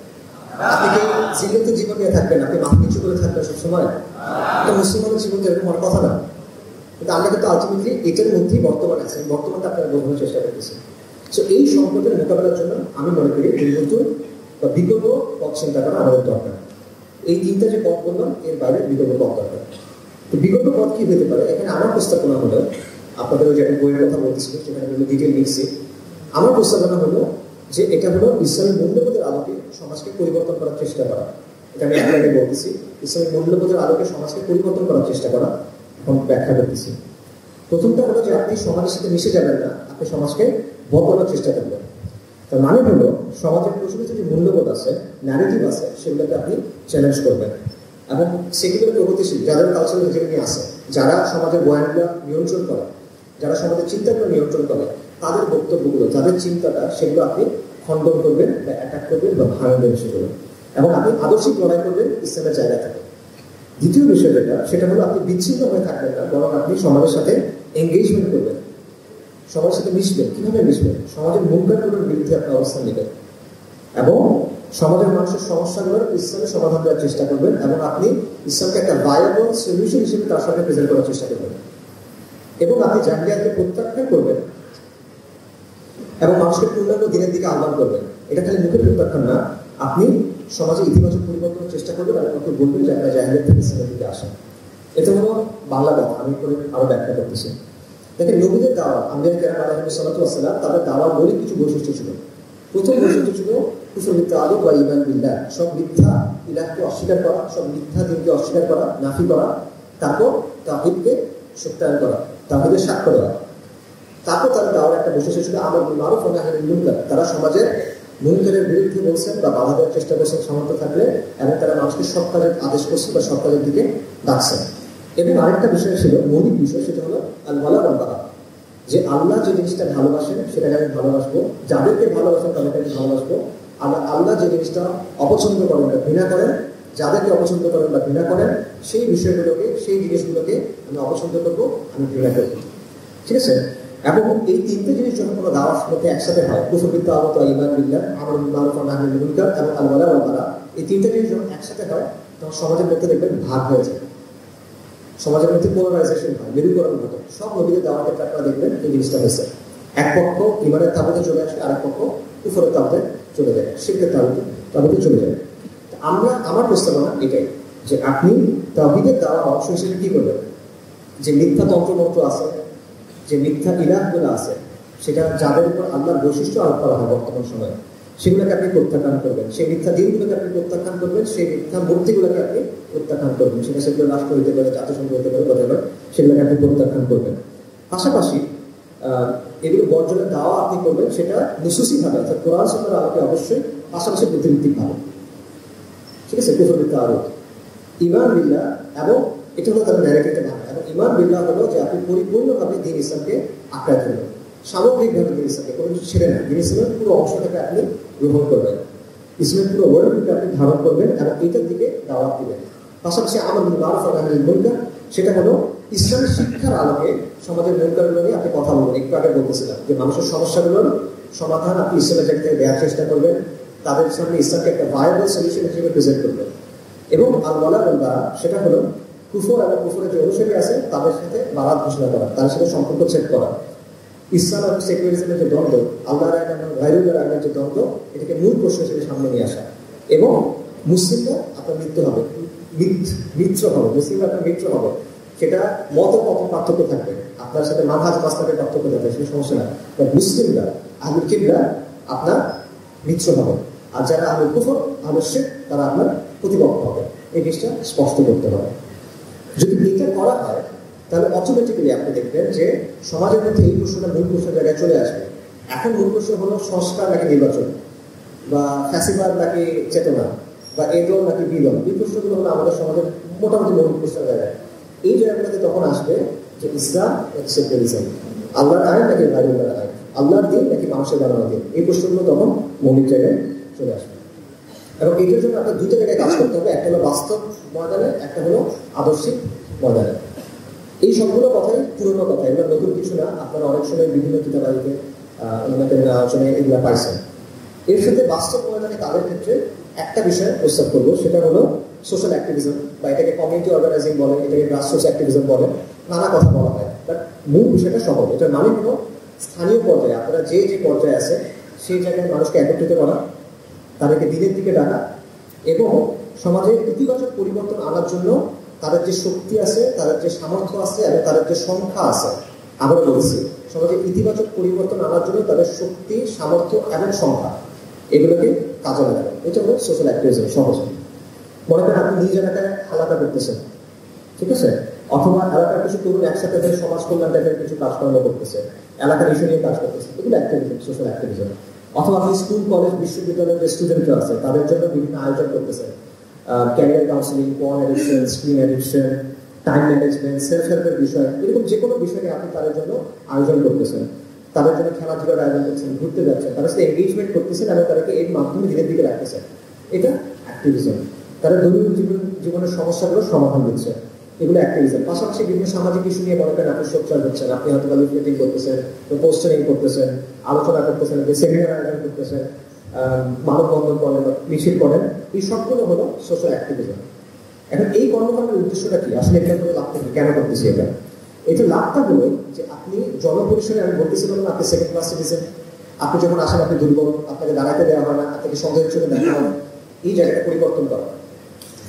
[SPEAKER 1] আপনি কি জীবন্ত জীবন নিয়ে থাকবেন? আপনি মাথা নিচু করে থাকবেন সবসময়? এটা মুসলমানের জীবন তো এরকম কথা না। কিন্তু আমরা কিন্তু আলটিমেটলি এটার মধ্যেই বর্তমানে আছেন, বর্তমানটা আপনারা বোঝানোর চেষ্টা করতেছেন। সো এই সংকটের মোকাবেলার জন্য আমি মনে করি নতুন বা বিকল্প পথ চিন্তা করা আমাদের দরকার। এই তিনটা যে পথ বললাম, এর বাইরে বিকল্প পথ দরকার। তো বিকল্প পথ কি হতে পারে? এখানে আমার প্রস্তাবনা হলো, আপনাদের যে একটা বইয়ের কথা বলতেছিল সেখানে কিন্তু ডিটেল লিখছি। আমার প্রস্তাবনা হলো যে এটা হলো ইসলামের মূল্যবোধের আলোকে সমাজকে পরিবর্তন করার চেষ্টা করা। এটা আমি আপনাকে বলতেছি, ইসলামের মূল্যবোধের আলোকে সমাজকে পরিবর্তন করার চেষ্টা করা। এখন ব্যাখ্যা করতেছি। প্রথমটা হলো যে আপনি সমাজের সাথে মিশে যাবেন না, আপনি সমাজকে বদলানোর চেষ্টা করবেন। তার মানে হলো সমাজের প্রচলিত যে মূল্যবোধ আছে, ন্যারেটিভ আছে, সেগুলোকে আপনি চ্যালেঞ্জ করবেন। এবং সেগুলোর প্রগতিশীল যাদের কালচারাল হেজেমনি আছে, যারা সমাজের বয়ানগুলো নিয়ন্ত্রণ করে, যারা সমাজের চিন্তাগুলো নিয়ন্ত্রণ করে, তাদের বক্তব্যগুলো, যাদের চিন্তাটা, সেগুলো আপনি খণ্ডন করবেন বা অ্যাটাক করবেন বা ভাঙবেন সেগুলো। এবং আপনি আদর্শিক লড়াই করবেন ইসলামের জায়গা থেকে। দ্বিতীয় বিষয় যেটা, সেটা হলো আপনি বিচ্ছিন্ন হয়ে থাকবেন না, বরং আপনি সমাজের সাথে এঙ্গেজমেন্ট করবেন, সবার সাথে মিশবেন। কিভাবে মিশবেন? সমাজের মুনকারগুলোর বিরুদ্ধে আপনি অবস্থান নেবেন এবং সমাজের মানুষের সমস্যাগুলোর ইসলামের সমাধান দেওয়ার চেষ্টা করবেন, এবং আপনি ইসলামকে একটা ভায়াবল সলিউশন হিসেবে তার সাথে প্রেজেন্ট করার চেষ্টা করবেন। এবং আপনি জাহিলিয়াতকে প্রত্যাখ্যান করবেন এবং মানুষকে পূর্ণাঙ্গ দিনের দিকে আহ্বান করবেন। এটা খালি মুখের প্রত্যাখ্যান না, আপনি সমাজে ইতিবাচক পরিবর্তনের চেষ্টা করবেন এবং আপনি বলবেন যে আপনারা জাহিলিয়াত থেকে ইসলামের দিকে আসেন। এটা হলো বাংলা কথা, আমি আরো ব্যাখ্যা করতেছি। দেখেন, নবীদের দাওয়া, আম্বিয়া কেরাম আলাইহিস সালাতু ওয়াস সালাম, তাদের দাওয়ার মৌলিক কিছু বৈশিষ্ট্য ছিল। প্রথম বৈশিষ্ট্য ছিল কুফর বিত্তাআলুক ওয়া ঈমান বিল্লাহ, সব মিথ্যা ইলাহকে অস্বীকার করা, সব মিথ্যা দিনকে অস্বীকার করা, নাফি করা। তারপর তাওহীদকে সত্যায়ন করা, তাওহীদের সাক্ষ্য দেওয়া। তারপর তাদের দাওয়ার একটা বৈশিষ্ট্য ছিল আমর বিল মারুফ ওয়া নাহই আনিল মুনকার। তারা সমাজের মুনকারের বিরুদ্ধে বলছেন বা বাধা দেওয়ার চেষ্টা করছেন সামর্থ্য থাকলে, এবং তারা মানুষকে সৎ কাজের আদেশ করছে বা সৎ কাজের দিকে ডাকছেন। এবং আরেকটা বিষয় ছিল, মৌলিক বিষয়, সেটা হলো আল ওয়ালা ওয়াল বারা, যে আল্লাহ যে জিনিসটা ভালোবাসেন সেটাকে আমি ভালোবাসবো, যাদেরকে ভালোবাসেন তাদেরকে আমি ভালোবাসবো। আল্লাহ যে জিনিসটা অপছন্দ করেন বা ঘৃণা করেন, যাদেরকে অপছন্দ করেন বা ঘৃণা করেন, সেই বিষয়গুলোকে, সেই জিনিসগুলোকে আমি অপছন্দ করবো, আমি ঘৃণা করবো। ঠিক আছে? এবং এই তিনটে জিনিস যখন কোনো দাওয়ার মধ্যে একসাথে হয়, কুফর বিত্তাআলুক ওয়া ঈমান বিল্লাহ, আমর বিল মারুফ ওয়া নাহই আনিল মুনকার এবং আল ওয়ালা ওয়াল বারা, এই তিনটে জিনিস যখন একসাথে হয়, তখন সমাজের মধ্যে দেখবেন ভাগ হয়ে যায়, সমাজের মধ্যে পোলারাইজেশন হয়, মেরুকরণ ঘটে। সব নবীদের দাওয়ার ক্ষেত্রে আপনারা দেখবেন এই জিনিসটা হয়েছে। এক পক্ষ ঈমানের তাবুতে চলে আসে, আরেক পক্ষ কুফরের তাবুতে চলে যায়, শিরকের তাবুতে চলে যায়। আমার প্রস্তাবনা এটাই যে আপনি তাওহীদের দাওয়ার অংশ হিসেবে কি করবেন, যে মিথ্যা তন্ত্রমন্ত্র আছে, যে মিথ্যা ইলাহগুলো আছে, সেটা যাদের উপর আল্লাহর বৈশিষ্ট্য আরোপ করা হয় বর্তমান সময়ে, সেগুলোকে আপনি প্রত্যাখ্যান করবেন। সেই মিথ্যা দিনগুলোকে আপনি প্রত্যাখ্যান করবেন, সেই মিথ্যা মূর্তিগুলোকে আপনি প্রত্যাখ্যান করবেন। সেগুলো রাষ্ট্র হইতে পারে, জাতিসংঘ হইতে পারে, whatever, সেগুলোকে আপনি প্রত্যাখ্যান করবেন। পাশাপাশি এগুলো বর্জনের দাওয়া আপনি করবেন, সেটা নিঃশ্বাসীভাবে, অর্থাৎ কোরআন সুন্নাহর আলোকে অবশ্যই, পাশাপাশি বুদ্ধিভিত্তিকভাবে। ঠিক আছে? কুফর বিত্তাআলুক, ঈমান বিল্লাহ, এবং এটা হলো তার ন্যারেটিভটা ভালো। এবং ঈমান বিল্লাহ হলো যে আপনি পরিপূর্ণভাবে দ্বীন ইসলামকে আঁকড়ে ধরবেন, সামগ্রিকভাবে দ্বীন ইসলামকে, কোনো কিছু ছেড়ে না, দ্বীন ইসলামের পুরো অংশটাকে আপনি গ্রহণ করবেন, ইসলামের পুরো ওয়ার্ল্ডকে আপনি ধারণ করবেন এবং এইটার দিকে দাওয়াত দিবেন। পাশাপাশি আমর বিল মারুফ ওয়া নাহই আনিল মুনকার, সেটা হলো ইসলামের শিক্ষার আলোকে সমাজের মুনকারগুলো নিয়ে আপনি কথা বলবেন। একটু আগে বলতেছিলাম যে মানুষের সমস্যাগুলোর সমাধান আপনি ইসলামের জায়গা থেকে দেওয়ার চেষ্টা করবেন, তাদের সামনে ইসলামকে একটা ভায়াবল সলিউশন হিসেবে প্রেজেন্ট করবেন। এবং আল-ওয়ালা ওয়াল-বারা সেটা হলো কুফর এবং কুফরের যে অনুসারী আছে তাদের সাথে বারাত ঘোষণা করা, তাদের সাথে সম্পর্ক ছেদ করা। ইসলাম এবং সেকুলারিজমের যে দ্বন্দ্ব, আল্লাহর আইন এবং গায়রুল্লাহর আইনের যে দ্বন্দ্ব, এটাকে মূল প্রশ্ন হিসেবে সামনে নিয়ে আসা। এবং মুসলিমরা আপনার মিত্র হবে, মুসলিমরা আপনার মিত্র হবে। সেটা মত পার্থক্য থাকবে, আপনার সাথে মানহাজ মাসলাকের পার্থক্য থাকবে, সেটা সমস্যা না। মুসলিমরা আহলুল কিবলা আপনার মিত্র হবে, আর যারা আহলুল কুফর আহলুল শিরক তারা আপনার প্রতিপক্ষ হবে। এই জিনিসটা স্পষ্ট করতে হবে। যদি এটা করা হয় তাহলে অটোমেটিক্যালি আপনি দেখবেন যে সমাজের মধ্যে এই প্রশ্নটা মূল প্রশ্নের জায়গায় চলে আসবে। এখন মূল প্রশ্ন হলো সংস্কার নাকি নির্বাচন, বা ফ্যাসিবাদ নাকি চেতনা, বা এ দল নাকি বি দল। এই প্রশ্নগুলো হলো আমাদের সমাজের মোটামুটি মৌলিক প্রশ্নের জায়গায়। এই জায়গাগুলোতে তখন আসবে যে ইসলাম সেকুলারিজম, আল্লাহর আইন নাকি গায়রুল্লাহর আইন, আল্লাহর দিন নাকি মানুষের বানানো দিন। এই প্রশ্নগুলো তখন মৌলিক জায়গায় চলে আসবে। এবং এটার জন্য আপনার দুটো জায়গায় কাজ করতে হবে, একটা হলো বাস্তব ময়দানে, একটা হলো আদর্শিক ময়দানে। এই সবগুলো কথাই পুরোনো কথা, এগুলো নতুন কিছু না। আপনারা অনেক সময় বিভিন্ন কিতাবাদিতে ওনাদের আলোচনায় এগুলো পাইছেন। এর সাথে বাস্তব ময়দানে তাদের ক্ষেত্রে একটা বিষয় প্রস্তাব করবো, সেটা হলো সোশ্যাল অ্যাক্টিভিজম, বা এটাকে কমিউনিটি অর্গানাইজিং বলে, এটাকে গ্রাসরুটস অ্যাক্টিভিজম বলে, নানা কথা বলা হয়। বাট মূল বিষয়টা সহজ। এটার মানে হলো স্থানীয় পর্যায়ে আপনারা যে যে পর্যায়ে আছে সেই জায়গায় মানুষকে একত্রিত করা, তাদেরকে দিনের দিকে ডাকা, এবং সমাজে ইতিবাচক পরিবর্তন আনার জন্য তাদের যে শক্তি আছে, তাদের যে সামর্থ্য আছে এবং তাদের যে সংখ্যা আছে, আবারও বলছি, সমাজে ইতিবাচক পরিবর্তন আনার জন্য তাদের শক্তি, সামর্থ্য এবং সংখ্যা, এগুলোকে কাজে লাগানো। এটা হলো সোশ্যাল অ্যাক্টিভিজম। সহজ মনে করেন আপনি নিজ এলাকায় হালাকা করতেছেন, ঠিক আছে, অথবা এলাকার কিছু তরুণ একসাথে সমাজ কল্যাণ টাইপের কিছু কাজকর্ম করতেছে, এলাকার ইস্যু নিয়ে কাজ করতেছে, এগুলো অ্যাক্টিভিজম, সোশ্যাল অ্যাক্টিভিজম। অথবা আপনি স্কুল, কলেজ, বিশ্ববিদ্যালয়ের যে স্টুডেন্টরা আছে তাদের জন্য বিভিন্ন আয়োজন করতেছেন, career counselling, porn addiction, screen addiction, time management, self হেল্পের বিষয়, এরকম যে কোনো বিষয়ে আপনি তাদের জন্য আয়োজন করতেছেন, তাদের জন্য খেলাধুলার আয়োজন করছেন, ঘুরতে যাচ্ছেন, তাদের সাথে এনগেজমেন্ট করতেছেন এবং তাদেরকে এর মাধ্যমে দিনের দিকে রাখতেছেন। এটা অ্যাক্টিভিজম। তারা দৈনন্দিন জীবনের সমস্যাগুলোর সমাধান দিচ্ছে, এগুলো অ্যাক্টিভিজম। পাশাপাশি বিভিন্ন সামাজিক ইস্যু নিয়ে মনে করেন আপনি সোচ্চার হচ্ছেন, আপনি হয়তো লিফলেটিং করতেছেন, পোস্টারিং করতেছেন, আলোচনা করতেছেন, সেমিনার আয়োজন করতেছেন, মানববন্ধন করেন, মিছিল করেন, এই সবগুলো হলো সোশ্যাল অ্যাক্টিভিজম। এখন এই কর্মকাণ্ডের উদ্দেশ্যটা কি, আসলে এটা করে লাভটা কি, কেন করতেছি এটা? এটা লাভটা হলো যে আপনি জনপরিসরে, আমি বলতেছিলাম না আপনি সেকেন্ড ক্লাস সিটিজেন, আপনি যখন আসেন আপনি দুর্বল, আপনাকে দাঁড়াতে দেওয়া হয় না, আপনাকে সন্দেহের চোখে দেখা হয়, এই জায়গাটা পরিবর্তন করা।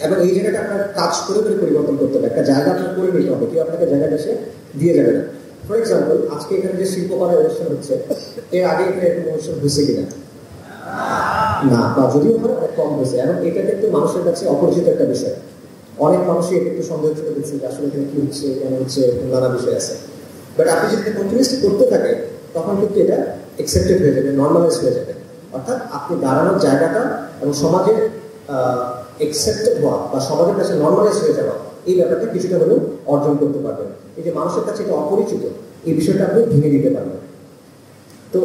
[SPEAKER 1] এবং এই জায়গাটা আপনার কাজ করে করে পরিবর্তন করতে হবে, একটা জায়গা আপনার করে নিতে হবে, কেউ আপনাকে জায়গাটা সে দিয়ে যাবে না। ফর এক্সাম্পল, আজকে এখানে যে শিল্পকলার অনুষ্ঠান হচ্ছে, এর আগে এখানে এরকম অনুষ্ঠান হয়েছে কিনা? না, বা যদিও হয় অনেক কম হয়েছে। এবং এটা কিন্তু মানুষের কাছে অপরিচিত একটা বিষয়, অনেক মানুষই এটা একটু সন্দেহ চলে দিচ্ছে যে আসলে এখানে কি হচ্ছে, কেন হচ্ছে, নানা বিষয় আছে। বাট আপনি যদি কন্টিনিউসলি করতে থাকেন তখন কিন্তু এটা অ্যাকসেপ্টেড হয়ে যাবে, নর্মালাইজ হয়ে যাবে। অর্থাৎ আপনি দাঁড়ানোর জায়গাটা এবং সমাজের অ্যাকসেপ্টেড হওয়া বা সমাজের কাছে নর্মালাইজ হয়ে যাওয়া, এই ব্যাপারটা কিছুটা হলেও অর্জন করতে পারবেন। এই যে মানুষের কাছে এটা অপরিচিত, এই বিষয়টা আপনি ভেঙে দিতে পারবেন। তো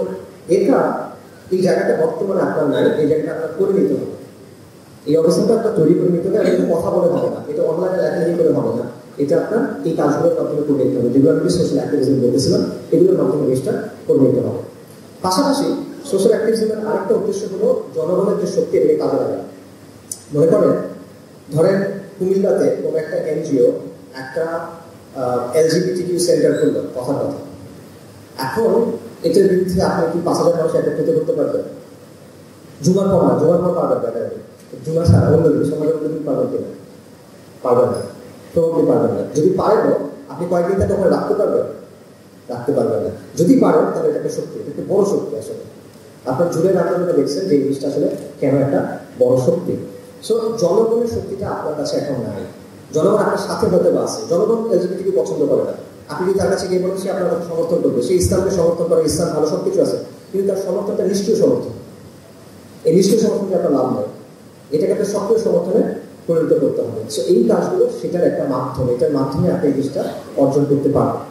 [SPEAKER 1] এটা, এই জায়গাটা বর্তমানে আপনার নাই, এই জায়গাটা আপনার করে নিতে হবে, এই অবস্থাটা আপনার তৈরি করে নিতে হবে। এটা কথা বলে হবে না, এটা অনলাইনে লেখালেখি করে হবে না, এটা আপনার এই কাজগুলোর মাধ্যমে করে নিতে হবে, যেগুলো আমি সোশ্যাল অ্যাক্টিভিজম বলতেছিলাম, এগুলোর মাধ্যমে জিনিসটা করে নিতে হবে। পাশাপাশি সোশ্যাল অ্যাক্টিভিজমের আরেকটা উদ্দেশ্য হলো জনগণের যে শক্তি, এটাকে কাজে লাগানো। মনে করেন, ধরেন কুমিল্লাতে কোনো একটা এনজিও একটা এলজিবিটিকিউ সেন্টার করলো, কথার কথা। এখন এটার বিরুদ্ধে আপনি কি 5,000 মানুষ একত্রিত করতে পারবেন? জুমার পর না, জুমার পর পারবেন না, জুমার সারা অন্য দিন সমাজের অন্য দিন পারবেন কিনা? পারবেন না, প্রভাবলি পারবেন না। যদি পারেন আপনি কয়েকদিন তাকে ওখানে রাখতে পারবেন? রাখতে পারবেন না। যদি পারেন তাহলে এটা একটা শক্তি, এটা একটা বড় শক্তি। আসলে আপনার জুড়ে আন্দোলনে দেখছেন যে এই জিনিসটা আসলে কেন একটা বড় শক্তি। সো জনগণের শক্তিটা আপনার কাছে এখন নাই, জনগণ আপনার সাথে হতে আছে। জনগণ এলজিবিটিকে পছন্দ করে না, আপনি যদি তার কাছে গিয়ে বলেন সে আপনার সমর্থন করবে, সে ইসলামকে সমর্থন করে, ইসলাম ভালো সব কিছু আছে, কিন্তু তার সমর্থনটা নিষ্ক্রিয় সমর্থন। এই নিষ্ক্রিয় সমর্থনকে আপনার লাভ নয়, এটাকে আপনার সক্রিয় সমর্থনে পরিণত করতে হবে। সো এই কাজগুলো সেটার একটা মাধ্যম, এটার মাধ্যমে আপনি এই জিনিসটা অর্জন করতে পারবেন।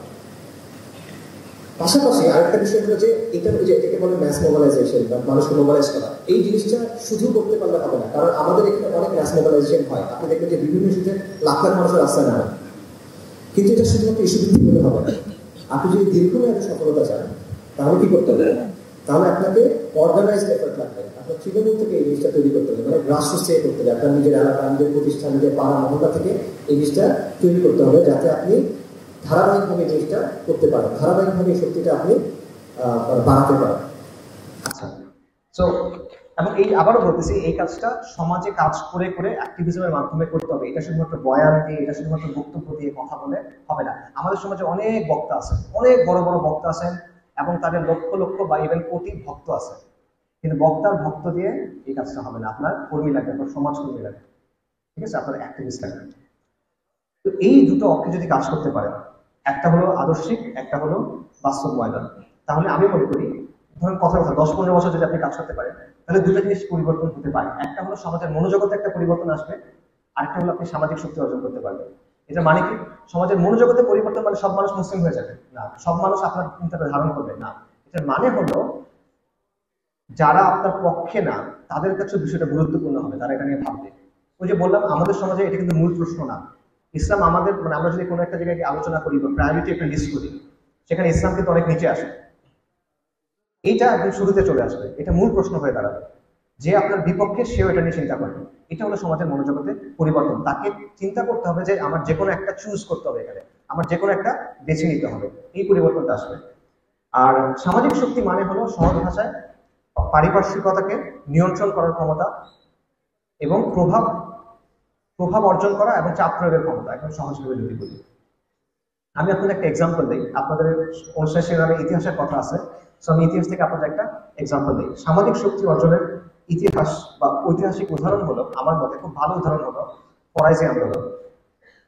[SPEAKER 1] পাশাপাশি আরেকটা বিষয় হলো যে এটাকে বলে ম্যাস মোবালাইজেশন বা মানুষকে মোবালাইজ করা। এই জিনিসটা শুধু করতে পারলে হবে না, কারণ আমাদের এখানে অনেক ম্যাস মোবালাইজেশন হয়। আপনি দেখবেন যে বিভিন্ন ইস্যুতে লাখ লাখ মানুষের রাস্তায় নামে, কিন্তু এটা শুধুমাত্র ইস্যু ভিত্তিক হলে হবে না। আপনি যদি দীর্ঘমেয়াদে সফলতা চান তাহলে কি করতে হবে? তাহলে আপনাকে অর্গানাইজড এফোর্ট লাগবে। আপনার তৃণমূল থেকে এই জিনিসটা তৈরি করতে হবে, মানে গ্রাসরুটস থেকে করতে হবে। আপনার নিজের এলাকা, নিজের প্রতিষ্ঠান, নিজের পাড়া মহল্লা থেকে এই জিনিসটা তৈরি করতে হবে, যাতে আপনি ধারাবাহিকভাবে এই জিনিসটা করতে পারেন, ধারাবাহিকভাবে এই শক্তিটা আপনি বাড়াতে পারেন।
[SPEAKER 2] আচ্ছা, তো এবং এই আবারও বলতেছি, এই কাজটা সমাজে কাজ করে করে অ্যাক্টিভিজমের মাধ্যমে করতে হবে। এটা শুধুমাত্র বয়ান দিয়ে, এটা শুধুমাত্র বক্তব্য দিয়ে কথা বলে হবে না। আমাদের সমাজে অনেক বক্তা আছেন, অনেক বড় বড় বক্তা আছেন, এবং তাদের লক্ষ লক্ষ বা ইভেন কোটি ভক্ত আছে, কিন্তু বক্তার ভক্ত দিয়ে এই কাজটা হবে না। আপনার কর্মী লাগবে, আপনার সমাজ কর্মী লাগবে, ঠিক আছে, আপনার অ্যাক্টিভিস্ট লাগবে। তো এই দুটো অক্ষে যদি কাজ করতে পারে, একটা হলো আদর্শিক, একটা হলো বাস্তবায়ন, তাহলে আমি মনে করি, ধরুন কথা 10-15 বছর যদি আপনি কাজ করতে পারেন, তাহলে দুটো জিনিস পরিবর্তন হতে পারে। একটা হলো সমাজের মনোজগতে একটা পরিবর্তন আসবে, আরেকটা হলো আপনি সামাজিক শক্তি অর্জন করতে পারবেন। এটা মানে কি? সমাজের মনোজগতে পরিবর্তন মানে সব মানুষ মুসলিম হয়ে যাবে না, সব মানুষ আপনার চিন্তাটা ধারণ করবে না। এটার মানে হলো যারা আপনার পক্ষে না, তাদের কাছে বিষয়টা গুরুত্বপূর্ণ হবে, তারা এটা নিয়ে ভাববে। ওই যে বললাম, আমাদের সমাজে এটা কিন্তু মূল প্রশ্ন না। ইসলাম আমাদের, মানে আমরা যদি কোনো একটা জায়গায় আলোচনা করি বা প্রায়োরিটি একটা লিস্ট করি, সেখানে ইসলাম কিন্তু অনেক নিচে আসে। এইটা একদম শুরুতে চলে আসবে, এটা মূল প্রশ্ন হয়ে দাঁড়াবে। যে আপনার বিপক্ষে, সেও এটা নিয়ে চিন্তা করবে। এটা হলো সমাজের মনোজগতে পরিবর্তন। তাকে চিন্তা করতে হবে যে আমার যে কোনো একটা চুজ করতে হবে, এখানে আমার যে কোনো একটা বেছে নিতে হবে, এই পরিবর্তনটা আসবে। আর সামাজিক শক্তি মানে হলো সহজ ভাষায় পারিপার্শ্বিকতাকে নিয়ন্ত্রণ করার ক্ষমতা এবং প্রভাব অর্জন করা এবং চাপ প্রয়োগের ক্ষমতা। একদম সহজভাবে যদি বলি, আমি আপনাদের একটা এক্সাম্পল দিই। আপনাদের অনুষ্ঠানের সেখানে ইতিহাসের কথা আছে, সো আমি ইতিহাস থেকে আপনাদের একটা এক্সাম্পল দিই। সামাজিক শক্তি অর্জনের ইতিহাস বা ঐতিহাসিক উদাহরণ হলো, আমার মতে খুব ভালো উদাহরণ হলো ফরাইজি আন্দোলন,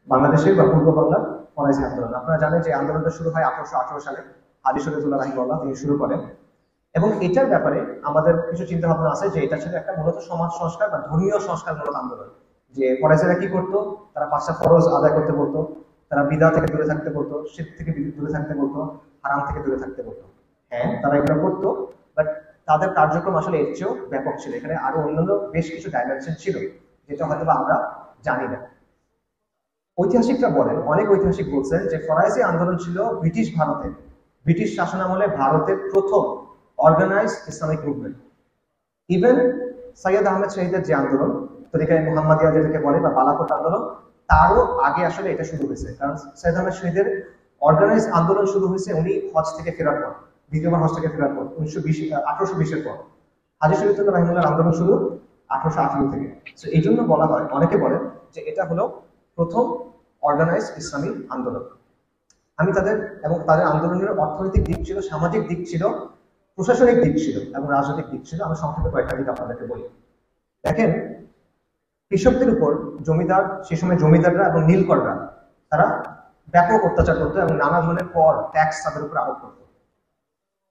[SPEAKER 2] বাংলাদেশের বা পূর্ব বাংলার ফরাইজি আন্দোলন। আপনারা জানেন যে আন্দোলনটা শুরু হয় 1818 সালে, আলী শরীয়তুল্লাহ রাহিমাহুল্লাহ তিনি শুরু করেন। এবং এটার ব্যাপারে আমাদের কিছু চিন্তা ভাবনা আছে যে এটা ছিল একটা মূলত সমাজ সংস্কার বা ধর্মীয় সংস্কারমূলক আন্দোলন। যে ফরাইজিরা কি করতো, তারা 5টা ফরজ আদায় করতে বলতো, তারা বিদআত থেকে দূরে থাকতে বলতো, শিরক থেকে দূরে থাকতে বলতো, হারাম থেকে দূরে থাকতে বলতো। হ্যাঁ, তারা এগুলো করতো, বাট তাদের কার্যক্রম আসলে এর চেয়েও ব্যাপক ছিল। এখানে আরো অন্যান্য বেশ কিছু ডাইমেনশন ছিল, যেটা হয়তো আমরা জানি না। ঐতিহাসিকরা বলেন, অনেক ঐতিহাসিক বলছেন যে ফরাইজি আন্দোলন ছিল ব্রিটিশ ভারতে, ব্রিটিশ শাসনামলে ভারতের প্রথম organised Islamic movement. Even Syed Ahmed শহীদের যে আন্দোলন, তরিকায়ে মুহাম্মাদিয়া যেটাকে বলে, বা বালাকোট আন্দোলন, তারও আগে আসলে এটা শুরু হয়েছে। কারণ সৈয়দ আহমেদ শহীদের অর্গানাইজ আন্দোলন শুরু হয়েছে উনি হজ থেকে ফেরার পর, দ্বিতীয়বার হজ থেকে ফেরার পর 1820-এর পর। হাজী শরীয়তুল্লাহ রাহিমাহুল্লাহর আন্দোলন শুরু 1818 থেকে। তো এই জন্য বলা হয়, অনেকে বলেন যে এটা হলো প্রথম অর্গানাইজ ইসলামিক আন্দোলন। আমি তাদের আন্দোলনের অর্থনৈতিক দিক ছিল, সামাজিক দিক ছিল, প্রশাসনিক দিক ছিল এবং রাজনৈতিক দিক ছিল। আমি সংক্ষেপে কয়েকটা দিক আপনাদেরকে বলি। দেখেন, কৃষকদের উপর জমিদার, সে সময় জমিদাররা এবং নীলকররা, তারা ব্যাপক অত্যাচার করতো এবং নানা ধরনের কর, ট্যাক্স তাদের উপর আরোপ করতো।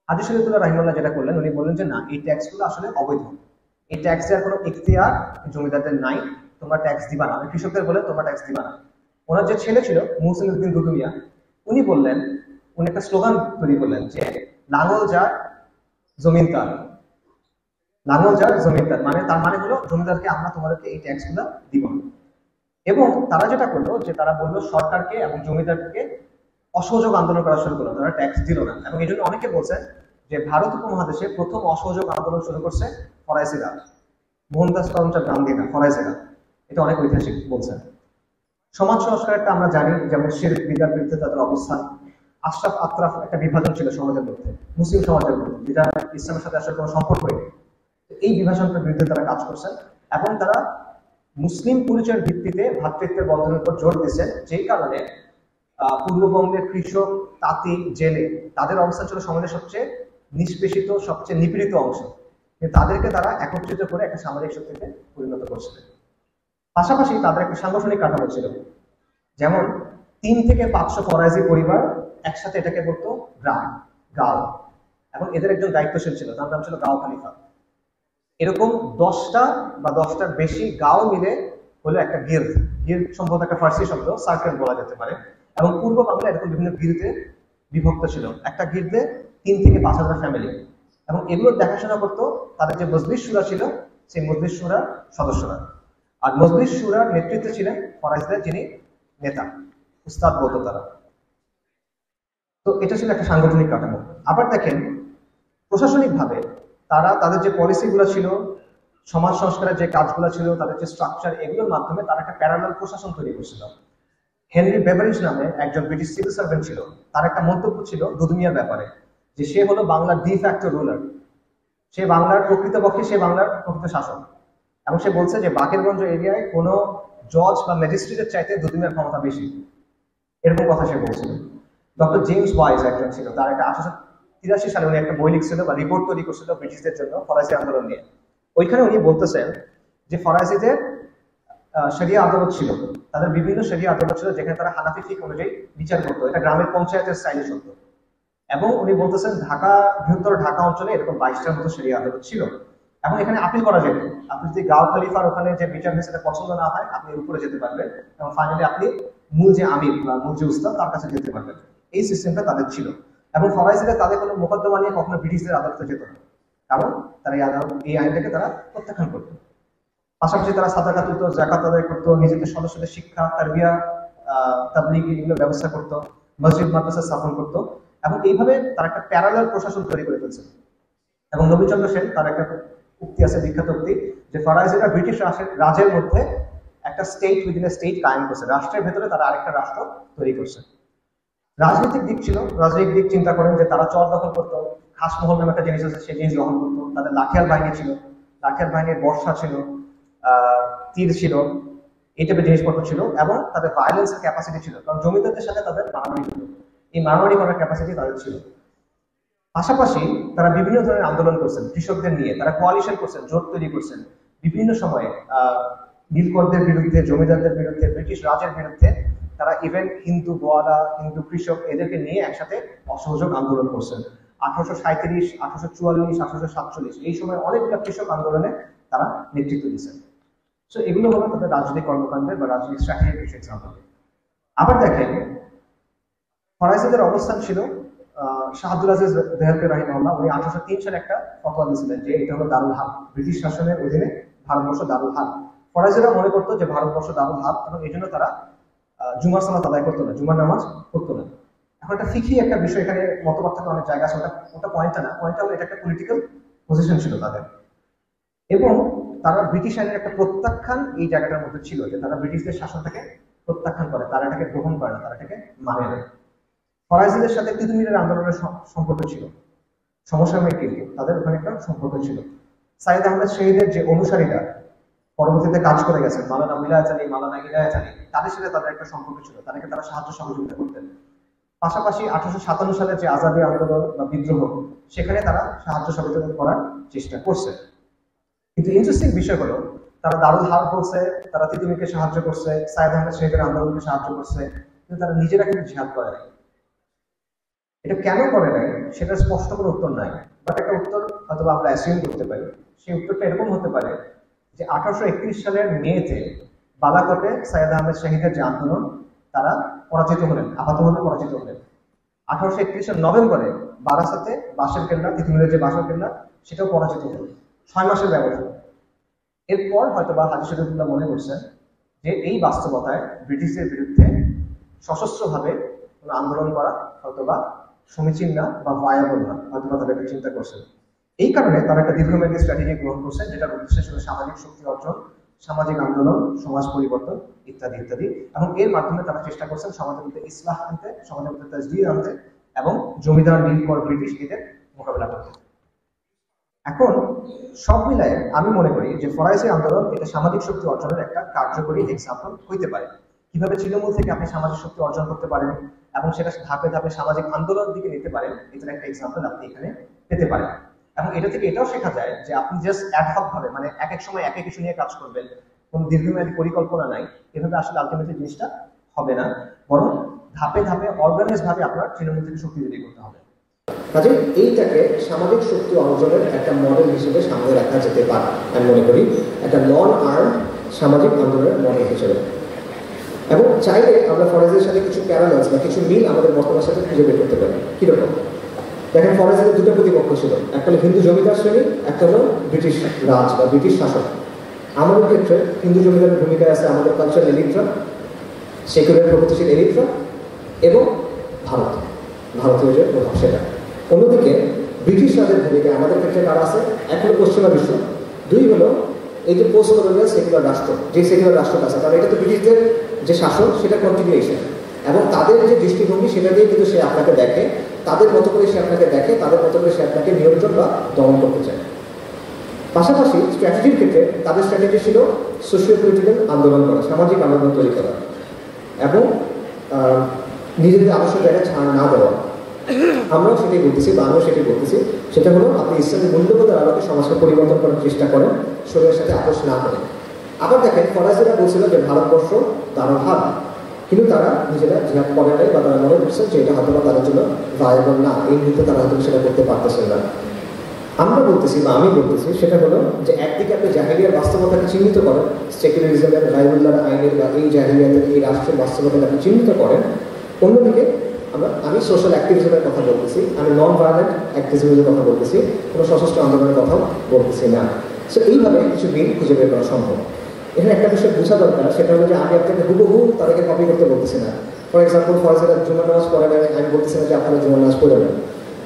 [SPEAKER 2] হাজী শরীয়তুল্লাহ রাহিমাহুল্লাহ যেটা করলেন, উনি বললেন যে না, এই ট্যাক্সগুলো আসলে অবৈধ, এই ট্যাক্স দেওয়ার কোনো ইখতিয়ার জমিদারদের নাই, তোমরা ট্যাক্স দিবা না। কৃষকদের বলে তোমরা ট্যাক্স দিবা না। ওনার যে ছেলে ছিল মুহসিন উদ্দিন দুদু মিয়া, উনি বললেন, উনি একটা স্লোগান তৈরি করলেন যে লাঙ্গল যার জমিন তার, লাঙ্গল যার জমিন তার, মানে তার মানে হলো জমিদারকে আমরা তোমাদেরকে এই ট্যাক্স গুলো দিব। এবং তারা যেটা করলো যে তারা বললো সরকারকে এবং জমিদারকে অসহযোগ আন্দোলন করা শুরু করলো, তারা ট্যাক্স দিল না। এবং এই জন্য অনেকে বলছেন যে ভারত উপমহাদেশে প্রথম অসহযোগ আন্দোলন শুরু করছে ফরাইজিরা, মোহনদাস করমচাঁদ গান্ধী না, ফরাইজিরা। এটা অনেক ঐতিহাসিক বলছেন। সমাজ সংস্কারটা আমরা জানি, যেমন শিরক বিদার বিরুদ্ধে তাদের অবস্থান, আশরাফ আতরাফ একটা বিভাজন ছিল সমাজের মধ্যে, মুসলিম সমাজের মধ্যে, যেটা ইসলামের সাথে আসলে কোনো সম্পর্কই নেই। এই বিভাজনটার বিরুদ্ধে তারা কাজ করছেন এবং তারা মুসলিম পরিচয়ের ভিত্তিতে ভ্রাতৃত্বের বন্ধনের উপর জোর দিচ্ছেন, যেই কারণে পূর্ববঙ্গের কৃষক, তাঁতি, জেলে, তাদের অবস্থান ছিল সমাজের সবচেয়ে নিষ্পেষিত, সবচেয়ে নিপীড়িত অংশ, কিন্তু তাদেরকে তারা একত্রিত করে একটা সামাজিক শক্তিতে পরিণত করছিলেন। পাশাপাশি তাদের একটা সাংগঠনিক কাঠামো ছিল, যেমন 3 থেকে 500 ফরাইজি পরিবার একসাথে এটাকে বলতো গ্রাম, গাঁও, এবং এদের একজন দায়িত্বশীল ছিল, তার নাম ছিল গাঁও খলিফা। এরকম 10টা বা 10টার বেশি গাঁও মিলে হলো একটা গিল্ড। গিল্ড সম্ভবত একটা ফার্সি শব্দ, সার্কেল বলা যেতে পারে। এবং পূর্ব বাংলা এরকম বিভিন্ন গিল্ডে বিভক্ত ছিল, একটা গিল্ডে 3 থেকে 5,000 ফ্যামিলি। এবং এগুলোর দেখাশোনা করতো তাদের যে মজলিস শুরা ছিল, সেই মজলিস শুরার সদস্যরা। আর মজলিস শুরার নেতৃত্বে ছিলেন ফরাইজদের যিনি নেতা, উস্তাদ বলতো তারা। তো এটা ছিল একটা সাংগঠনিক কাঠামো। আবার দেখেন, প্রশাসনিকভাবে তারা তাদের যে পলিসিগুলো ছিল, সমাজ সংস্কারের যে কাজগুলো ছিল, তাদের যে স্ট্রাকচার, এগুলোর মাধ্যমে তারা একটা প্যারালাল প্রশাসন তৈরি করছিল। হেনরি বেভারিজ নামে একজন ব্রিটিশ সিভিল সার্ভেন্ট ছিল, তার একটা মন্তব্য ছিল দুদুমিয়ার ব্যাপারে, যে সে হলো বাংলার ডি ফ্যাক্টো রুলার, সে বাংলার প্রকৃতপক্ষে সে বাংলার প্রকৃত শাসক। এবং সে বলছে যে বাকেরগঞ্জ এরিয়ায় কোনো জজ বা ম্যাজিস্ট্রেটের চাইতে দুদুমিয়ার ক্ষমতা বেশি, এরকম কথা সে বলছিল। ডক্টর জেমস ওয়াইজ একজন ছিল, তার একটা 1883 সালে উনি একটা বই লিখছিল বা রিপোর্ট তৈরি করছিল ব্রিটিশদের জন্য ফরাসি আন্দোলন নিয়ে। ওইখানে উনি বলতেছেন যে ফরাসিদের শরিয়া আদালত ছিল, তাদের বিভিন্ন শরিয়া আদালত ছিল যেখানে তারা হানাফি ফিকহ অনুযায়ী বিচার করতো, এটা গ্রামের পঞ্চায়েতের স্টাইলে চলতো। এবং উনি বলতেছেন ঢাকা, বৃহত্তর ঢাকা অঞ্চলে এরকম 22টার মতো শরিয়া আদালত ছিল। এবং এখানে আপিল করা যেত, আপনি যদি গাও খলিফার ওখানে যে বিচার হয়েছে সেটা পছন্দ না হয়, আপনি উপরে যেতে পারবেন এবং ফাইনালি আপনি মূল যে আমির বা মূল যে উস্তাদ তার কাছে যেতে পারবেন। এই সিস্টেমটা তাদের ছিল। এবং ফরাসিরা তাদের কোনো মোকদ্দমা নিয়ে কখনো ব্রিটিশদের আদালতে যেত না, কারণ তারা এই আইনটাকে তারা প্রত্যাখ্যান করতো। পাশাপাশি তারা সাদাকাত তুলতো, যাকাত আদায় করতো, নিজেদের সদস্যদের শিক্ষা, তারবিয়া, তাবলীগ এগুলো ব্যবস্থা করতো, মসজিদ মাদ্রাসা স্থাপন করতো। এবং এইভাবে তারা একটা প্যারালাল প্রশাসন তৈরি করে ফেলছে। এবং নবীনচন্দ্র সেন, তার একটা উক্তি আছে, বিখ্যাত উক্তি, যে ফরাসিরা ব্রিটিশ রাজের মধ্যে একটা স্টেট উইদিন এ স্টেট কায়েম করছে, রাষ্ট্রের ভেতরে তারা আরেকটা রাষ্ট্র তৈরি করছে। রাজনৈতিক দিক ছিল, রাজনৈতিক দিক চিন্তা করেন যে তারা চর দখল করতো, খাসমহল নামে একটা জিনিস আছে সেই জিনিস দখল করতো, তাদের লাঠিয়াল বাহিনী ছিল, লাঠিয়াল বাহিনীর বর্ষা ছিল, তীর ছিল, এই টাইপের জিনিসপত্র ছিল। এবং তাদের ভায়োলেন্সের ক্যাপাসিটি ছিল, কারণ জমিদারদের সাথে তাদের মারামারি ছিল, এই মারামারি করার ক্যাপাসিটি তাদের ছিল। পাশাপাশি তারা বিভিন্ন ধরনের আন্দোলন করছেন কৃষকদের নিয়ে, তারা কোয়ালিশন করছেন, জোট তৈরি করছেন বিভিন্ন সময়ে, নীলকরদের বিরুদ্ধে, জমিদারদের বিরুদ্ধে, ব্রিটিশ রাজের বিরুদ্ধে। তারা ইভেন হিন্দু গোয়ালা, হিন্দু কৃষক এদেরকে নিয়ে একসাথে অসহযোগ আন্দোলন করছেন। 1837, 1844, 1847 এই সময় অনেকগুলো কৃষক আন্দোলনে তারা নেতৃত্ব দিচ্ছেন। সো এগুলো হলো তাদের রাজনৈতিক কর্মকাণ্ডের বা রাজনৈতিক স্ট্র্যাটেজির কিছু এক্সাম্পল। আবার দেখেন ফরাসিদের অবস্থান ছিল, শাহ আব্দুল আজিজ দেহলভি রাহিমাহুল্লাহ, উনি 1803 সালে একটা ফতোয়া দিয়েছিলেন যে এটা হলো দারুল হার্ব, ব্রিটিশ শাসনের অধীনে ভারতবর্ষ দারুল হার্ব। ফরাসিরা মনে করতো যে ভারতবর্ষ দারুল হার্ব, এবং এই জন্য তারা জুমার সালাত আদায় করতো না, জুমার নামাজ পড়তো না। এখন একটা ফিকি একটা বিষয়, এখানে মত পার্থক্য অনেক জায়গা আছে, ওটা পয়েন্টটা না, পয়েন্টটা হলো এটা একটা পলিটিক্যাল পজিশন ছিল তাদের। এবং তারা ব্রিটিশ আইনের একটা প্রত্যাখ্যান এই জায়গাটার মধ্যে ছিল, যে তারা ব্রিটিশদের শাসনটাকে প্রত্যাখ্যান করে, তারা এটাকে গ্রহণ করে না, তারা এটাকে মানে না। ফরাসিদের সাথে তিতুমিরের আন্দোলনের সম্পর্ক ছিল, সমসাময়িক কিন্তু তাদের ওখানে একটা সম্পর্ক ছিল। সাইদ আহমেদ শহীদের যে অনুসারীরা পরবর্তীতে কাজ করে গেছেন, মাওলানা মিলায়াত আলী, মাওলানা ইলায়াত আলী, তাদের সাথে তাদের একটা সম্পর্ক ছিল, তাদেরকে তারা সাহায্য সহযোগিতা করতেন। পাশাপাশি 1857 সালে যে আজাদী আন্দোলন বা বিদ্রোহ, সেখানে তারা সাহায্য সহযোগিতা করার চেষ্টা করছে। কিন্তু ইন্টারেস্টিং বিষয় হলো তারা দারুল হার্ব বলছে, তারা তিতুমিরকে সাহায্য করছে, সাইদ আহমেদ শহীদের আন্দোলনকে সাহায্য করছে, কিন্তু তারা নিজেরা কিন্তু জিহাদ করে নাই। এটা কেন করে নাই সেটা স্পষ্ট কোনো উত্তর নাই, বাট একটা উত্তর হয়তো আমরা অ্যাসিউম করতে পারি। সেই উত্তরটা এরকম হতে পারে যে 1831 সালের মেতে বালাকোটে সাইয়েদ আহমেদ শহীদের যে আন্দোলন, তারা পরাজিত হলেন, আপাতভাবে পরাজিত হলেন। 1831 নভেম্বরে বারাসাতে বাঁশের কেল্লা, তিতুমিরের যে বাঁশের কেল্লা, সেটাও পরাজিত হল, 6 মাসের ব্যবধান। এরপর হয়তো বা হাজী শরীফুল্লাহ মনে করছেন যে এই বাস্তবতায় ব্রিটিশদের বিরুদ্ধে সশস্ত্রভাবে কোনো আন্দোলন করা হয়তোবা সমীচীন না বা ভায়াবল না, হয়তোবা তারা একটা চিন্তা করছেন। এই কারণে তারা একটা দীর্ঘমেয়াদী স্ট্র্যাটেজি গ্রহণ করছেন, যেটার উদ্দেশ্য ছিল সামাজিক শক্তি অর্জন, সামাজিক আন্দোলন, সমাজ পরিবর্তন ইত্যাদি ইত্যাদি। এবং এর মাধ্যমে তারা চেষ্টা করছেন সমাজের মধ্যে ইসলাহ আনতে, সমাজের মধ্যে তাজদীদ আনতে এবং জমিদার নীলকর ব্রিটিশ এদের মোকাবেলা করতে। এখন সব মিলায় আমি মনে করি যে ফরাসি আন্দোলন এটা সামাজিক শক্তি অর্জনের একটা কার্যকরী এক্সাম্পল হইতে পারে। কিভাবে তৃণমূল থেকে আপনি সামাজিক শক্তি অর্জন করতে পারেন এবং সেটা ধাপে ধাপে সামাজিক আন্দোলনের দিকে নিতে পারেন, এটার একটা এক্সাম্পল আপনি এখানে পেতে পারেন। এবং এটা থেকে এটাও শেখা যায় যে আপনি জাস্ট অ্যাডহক ভাবে, মানে এক এক সময় এক এক কিছু নিয়ে কাজ করবেন, কোনো দীর্ঘমেয়াদী পরিকল্পনা নাই, এভাবে আসলে আলটিমেটলি জিনিসটা হবে না, বরং ধাপে ধাপে অর্গানাইজ ভাবে আপনার তৃণমূল থেকে শক্তি তৈরি করতে হবে।
[SPEAKER 1] কাজে এইটাকে সামাজিক শক্তি অর্জনের একটা মডেল হিসেবে সামনে রাখা যেতে পারে, আমি মনে করি একটা নন আর্ম সামাজিক আন্দোলনের মডেল হিসেবে। এবং চাইলে আমরা ফরাসিদের সাথে কিছু প্যারালালস বা কিছু মিল আমাদের বর্তমানের সাথে খুঁজে বের করতে পারি। কিরকম? দেখেন ফরাসিদের দুটো প্রতিপক্ষ ছিল, একটা হলো হিন্দু জমিদার শ্রেণী, একটা হলো ব্রিটিশ রাজ বা ব্রিটিশ শাসক। আমাদের ক্ষেত্রে হিন্দু জমিদারের ভূমিকায় আছে আমাদের কালচার এলিটরা, সেকুলার প্রগতিশীল এলিটরা এবং ভারতীয় যে প্রভাব সেটা। অন্যদিকে ব্রিটিশ রাজের ভূমিকায় আমাদের ক্ষেত্রে কারা আছে? এক হলো পশ্চিমা বিশ্ব, দুই হলো এই যে পোস্ট কলোনিয়াল সেকুলার রাষ্ট্র, যে সেকুলার রাষ্ট্রটা আছে, কারণ এটা তো ব্রিটিশদের যে শাসন সেটা কন্টিনিউয়েশন, এবং তাদের যে দৃষ্টিভঙ্গি সেটা দিয়ে কিন্তু সে আপনাকে দেখে, তাদের মতো করে সে আপনাকে দেখে, তাদের মতো করে সে আপনাকে নিয়ন্ত্রণ বা দমন করতে চায়। পাশাপাশি স্ট্র্যাটেজির ক্ষেত্রে তাদের স্ট্র্যাটেজি ছিল সোশিও পলিটিক্যাল আন্দোলন করা, সামাজিক আন্দোলন তৈরি করা, এবং নিজেদের আবশ্যক জায়গায় ছাড় না দেওয়া। আমরাও সেটাই বলতেছি বা আমিও সেটাই বলতেছি, সেটা হলো আপনি ইসলামী মূল্যবোধের আলোকে সমাজকে পরিবর্তন করার চেষ্টা করেন, শরীরের সাথে আপোষ না করেন। আবার দেখেন ফরাজিরা বলছিল যে ভারতবর্ষ দারুণ হাত, কিন্তু তারা নিজেরা জিহাদ করে নাই বা তারা মনে করছেন যে এটা হয়তো তাদের জন্য ভায়াবল না, এই মুহূর্তে তারা হয়তো সেটা করতে পারতেছেন না। আমরা বলতেছি বা আমি বলতেছি সেটা হলো যে একদিকে আপনি জাহিলিয়ার বাস্তবতাকে চিহ্নিত করেন, সেকুলারিজমের, গাইবুল্লাহ আইনের বা এই জাহিলিয়াতের এই রাষ্ট্রের বাস্তবতাকে আপনি চিহ্নিত করেন, অন্যদিকে আমি সোশ্যাল অ্যাক্টিভিজমের কথা বলতেছি, আমি নন ভায়োলেন্ট অ্যাক্টিভিজমের কথা বলতেছি, কোনো সশস্ত্র আন্দোলনের কথাও বলতেছি না। সো এইভাবে কিছু মিল খুঁজে বের করা সম্ভব। এখানে একটা বিষয় বোঝা দরকার, সেটা হলো যে আমি আপনাকে হুবহু তাদেরকে কপি করতে বলতেছি না। ফর এক্সাম্পল ফরাজিরা জুমার নামাজ পড়ে নেন, আমি বলতেছি না যে আপনারা জুমার নামাজ পড়ে নেন।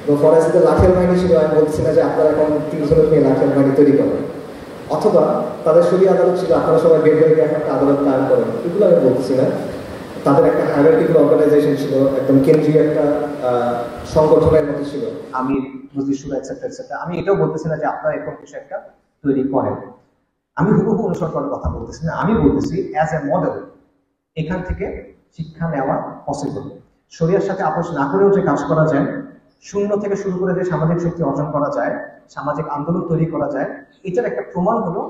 [SPEAKER 1] এবং ফরাজিদের লাঠের বাহিনী ছিল, আমি বলতেছি না যে আপনারা এখন 30 জনের নিয়ে লাঠের বাহিনী তৈরি করেন, অথবা তাদের শরীর আদালত ছিল, আপনারা সবাই বের হয়ে গিয়ে একটা আদালত কায়েম করেন, এগুলো আমি বলতেছি না। তাদের একটা হায়ারার্কিক্যাল অর্গানাইজেশন ছিল, একদম কেন্দ্রীয় একটা সংগঠনের মতো ছিল,
[SPEAKER 2] আমি মজলিসুরা এটসেট্রা এটসেট্রা। আমি এটাও বলতেছি না যে আপনারা এরকম কিছু একটা তৈরি করেন, আমি হুবহু অনুসরণ করার কথা বলতেছি না। আমি বলতেছি অ্যাজ এ মডেল এখান থেকে শিক্ষা নেওয়া পসিবল। শরীরের সাথে আপোষ না করেও যে কাজ করা যায়, শূন্য থেকে শুরু করে যে সামাজিক শক্তি অর্জন করা যায়, সামাজিক আন্দোলন তৈরি করা যায়, এটার একটা প্রমাণ হলো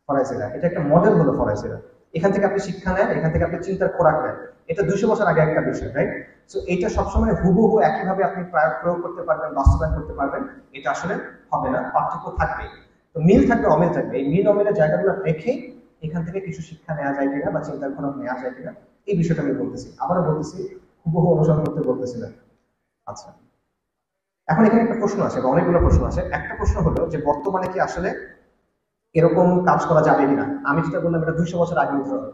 [SPEAKER 2] ফরাজিরা, এটা একটা মডেল হলো ফরাজিরা। এখান থেকে আপনি শিক্ষা নেন, এখান থেকে আপনি চিন্তার খোরাক নেন। এটা 200 বছর আগে একটা বিষয়, রাইট? সো এইটা সবসময় হুবহু একইভাবে আপনি প্রয়োগ করতে পারবেন, বাস্তবায়ন করতে পারবেন, এটা আসলে হবে না, পার্থক্য থাকবে। তো মিল থাকবে, অমিল থাকবে। এই মিল অমিলের জায়গাগুলো রেখে এখান থেকে কিছু শিক্ষা নেওয়া যায় কিনা বা চিন্তার খোরাক নেওয়া যায় কিনা, এই বিষয়টা আমি বলতেছি। আবারও বলতেছি, হুবহু অনুসরণ করতে বলতেছি না। আচ্ছা, এখন এখানে একটা প্রশ্ন আছে বা অনেকগুলো প্রশ্ন আছে। একটা প্রশ্ন হলো যে বর্তমানে কি আসলে এরকম কাজ করা যাবে কিনা? আমি যেটা বললাম এটা 200 বছর আগে উদাহরণ।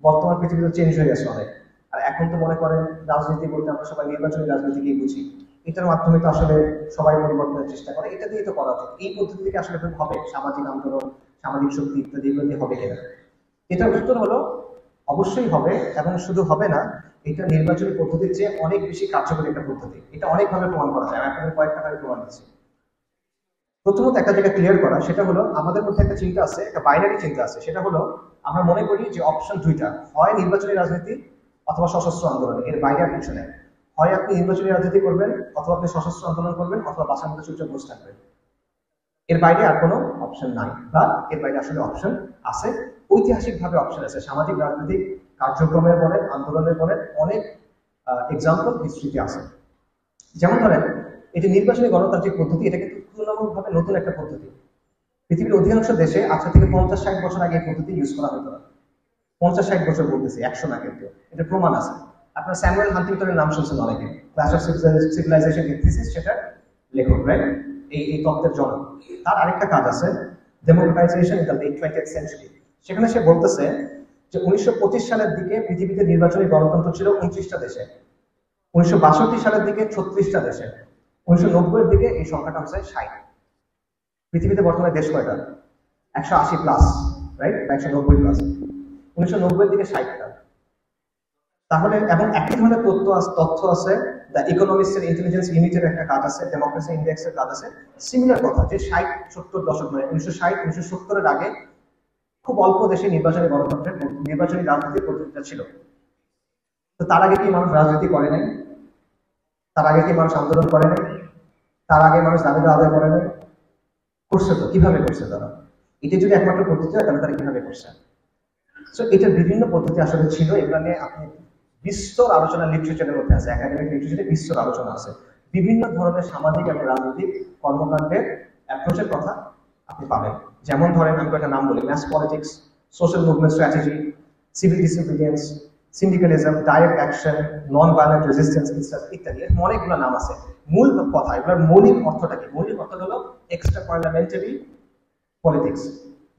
[SPEAKER 2] বর্তমান পৃথিবীতে চেঞ্জ হয়ে গেছে অনেক। আর এখন তো মনে করেন রাজনীতি বলতে আমরা সবাই নির্বাচনী রাজনীতিকেই বুঝি। এটার মাধ্যমে তো আসলে সবাই পরিবর্তনের চেষ্টা করে, এটা দিয়ে তো করা উচিত। এই পদ্ধতি থেকে আসলে হবে সামাজিক আন্দোলন, সামাজিক শক্তি ইত্যাদি এগুলো দিয়ে হবে কিনা? এটার উত্তর হলো অবশ্যই হবে, এবং শুধু হবে না, এটা নির্বাচনী পদ্ধতির চেয়ে অনেক বেশি কার্যকরী একটা পদ্ধতি। এটা অনেকভাবে প্রমাণ করা যায়, আমি আপনাদের কয়েকটা প্রমাণ দিচ্ছি। প্রথমত একটা জায়গা ক্লিয়ার করা, সেটা হলো আমাদের মধ্যে একটা চিন্তা আছে, একটা বাইনারি চিন্তা আছে। সেটা হলো আমরা মনে করি যে অপশন দুইটা, হয় নির্বাচনী রাজনীতি অথবা সশস্ত্র আন্দোলন, এর বাইরে আর কিছু নেই। হয় আপনি নির্বাচনী রাজনীতি করবেন, অথবা আপনি সশস্ত্র আন্দোলন করবেন, অথবা বাসার মধ্যে চুপচাপ বসে থাকবেন। এর বাইরে আর কোনো অপশন নাই, বা এর বাইরে আসলে অপশন আছে, ঐতিহাসিকভাবে অপশন আছে। সামাজিক রাজনৈতিক কার্যক্রমের বলেন, আন্দোলনের বলেন, অনেক এক্সাম্পল হিস্ট্রিতে আছে। যেমন ধরেন এটি নির্বাচনী গণতান্ত্রিক পদ্ধতি, এটা কিন্তু তুলনামূলকভাবে নতুন একটা পদ্ধতি। পৃথিবীর অধিকাংশ দেশে আজকে থেকে 50-60 বছর আগে এই পদ্ধতি ইউজ করা হতো না। 50-60 বছর বলতেছি, 100 না, কিন্তু এটা প্রমাণ আছে। আপনার স্যামুয়েল হান্টিংটনের নাম শুনছেন অনেকে, ক্লাস অফ সিভিলাইজেশন থিসিস, সেটা লেখক, রাইট? এই তত্ত্বের জনক। তার আরেকটা কাজ আছে, democratisation in the late 20th century. সেখানে সে বলতেছে যে 1925 সালের দিকে পৃথিবীতে নির্বাচনী গণতন্ত্র ছিল 29টা দেশে, 1962 সালের দিকে 36টা দেশে, 1990-এর দিকে এই সংখ্যাটা হচ্ছে 60। পৃথিবীতে বর্তমানে দেশ কয়টা? 180 প্লাস, রাইট? 190 প্লাস। 1990-এর দিকে 60টা। তাহলে এবং একই ধরনের তথ্য আছে, দ্য ইকোনমিক্স এর ইন্টেলিজেন্স ইউনিটের একটা কাজ আছে, ডেমোক্রেসি ইন্ডেক্সের কাজ আছে, সিমিলার কথা, যে 60-70 দশক, মানে 1960-1970-এর আগে খুব অল্প দেশে নির্বাচনী গণতন্ত্রের, নির্বাচনী রাজনীতির পদ্ধতিটা ছিল। তো তার আগে কি মানুষ রাজনীতি করে নাই? তার আগে কি মানুষ আন্দোলন করে নাই? তার আগে মানুষ দাবি আদায় করে নাই? করছে তো। কিভাবে করছে তারা? এটা যদি একমাত্র পদ্ধতি হয় তাহলে তারা কিভাবে করছে? সো এটার বিভিন্ন পদ্ধতি আসলে ছিল। এগুলো নিয়ে আপনি বিস্তর আলোচনা লিটারেচারের মধ্যে আছে, একাডেমিক লিটারেচারে বিস্তর আলোচনা আছে। বিভিন্ন ধরনের সামাজিক এবং রাজনৈতিক কর্মকাণ্ডের অ্যাপ্রোচের কথা আপনি পাবেন। যেমন ধরেন আমি কয়েকটা নাম বলি, mass politics, social movement strategy, civil disobedience, syndicalism, direct action, non violent resistance ইত্যাদি। অনেকগুলো নাম আছে। মূল কথা, এগুলোর মৌলিক অর্থটা কি? মৌলিক অর্থ হলো এক্সট্রা পার্লামেন্টারি পলিটিক্স,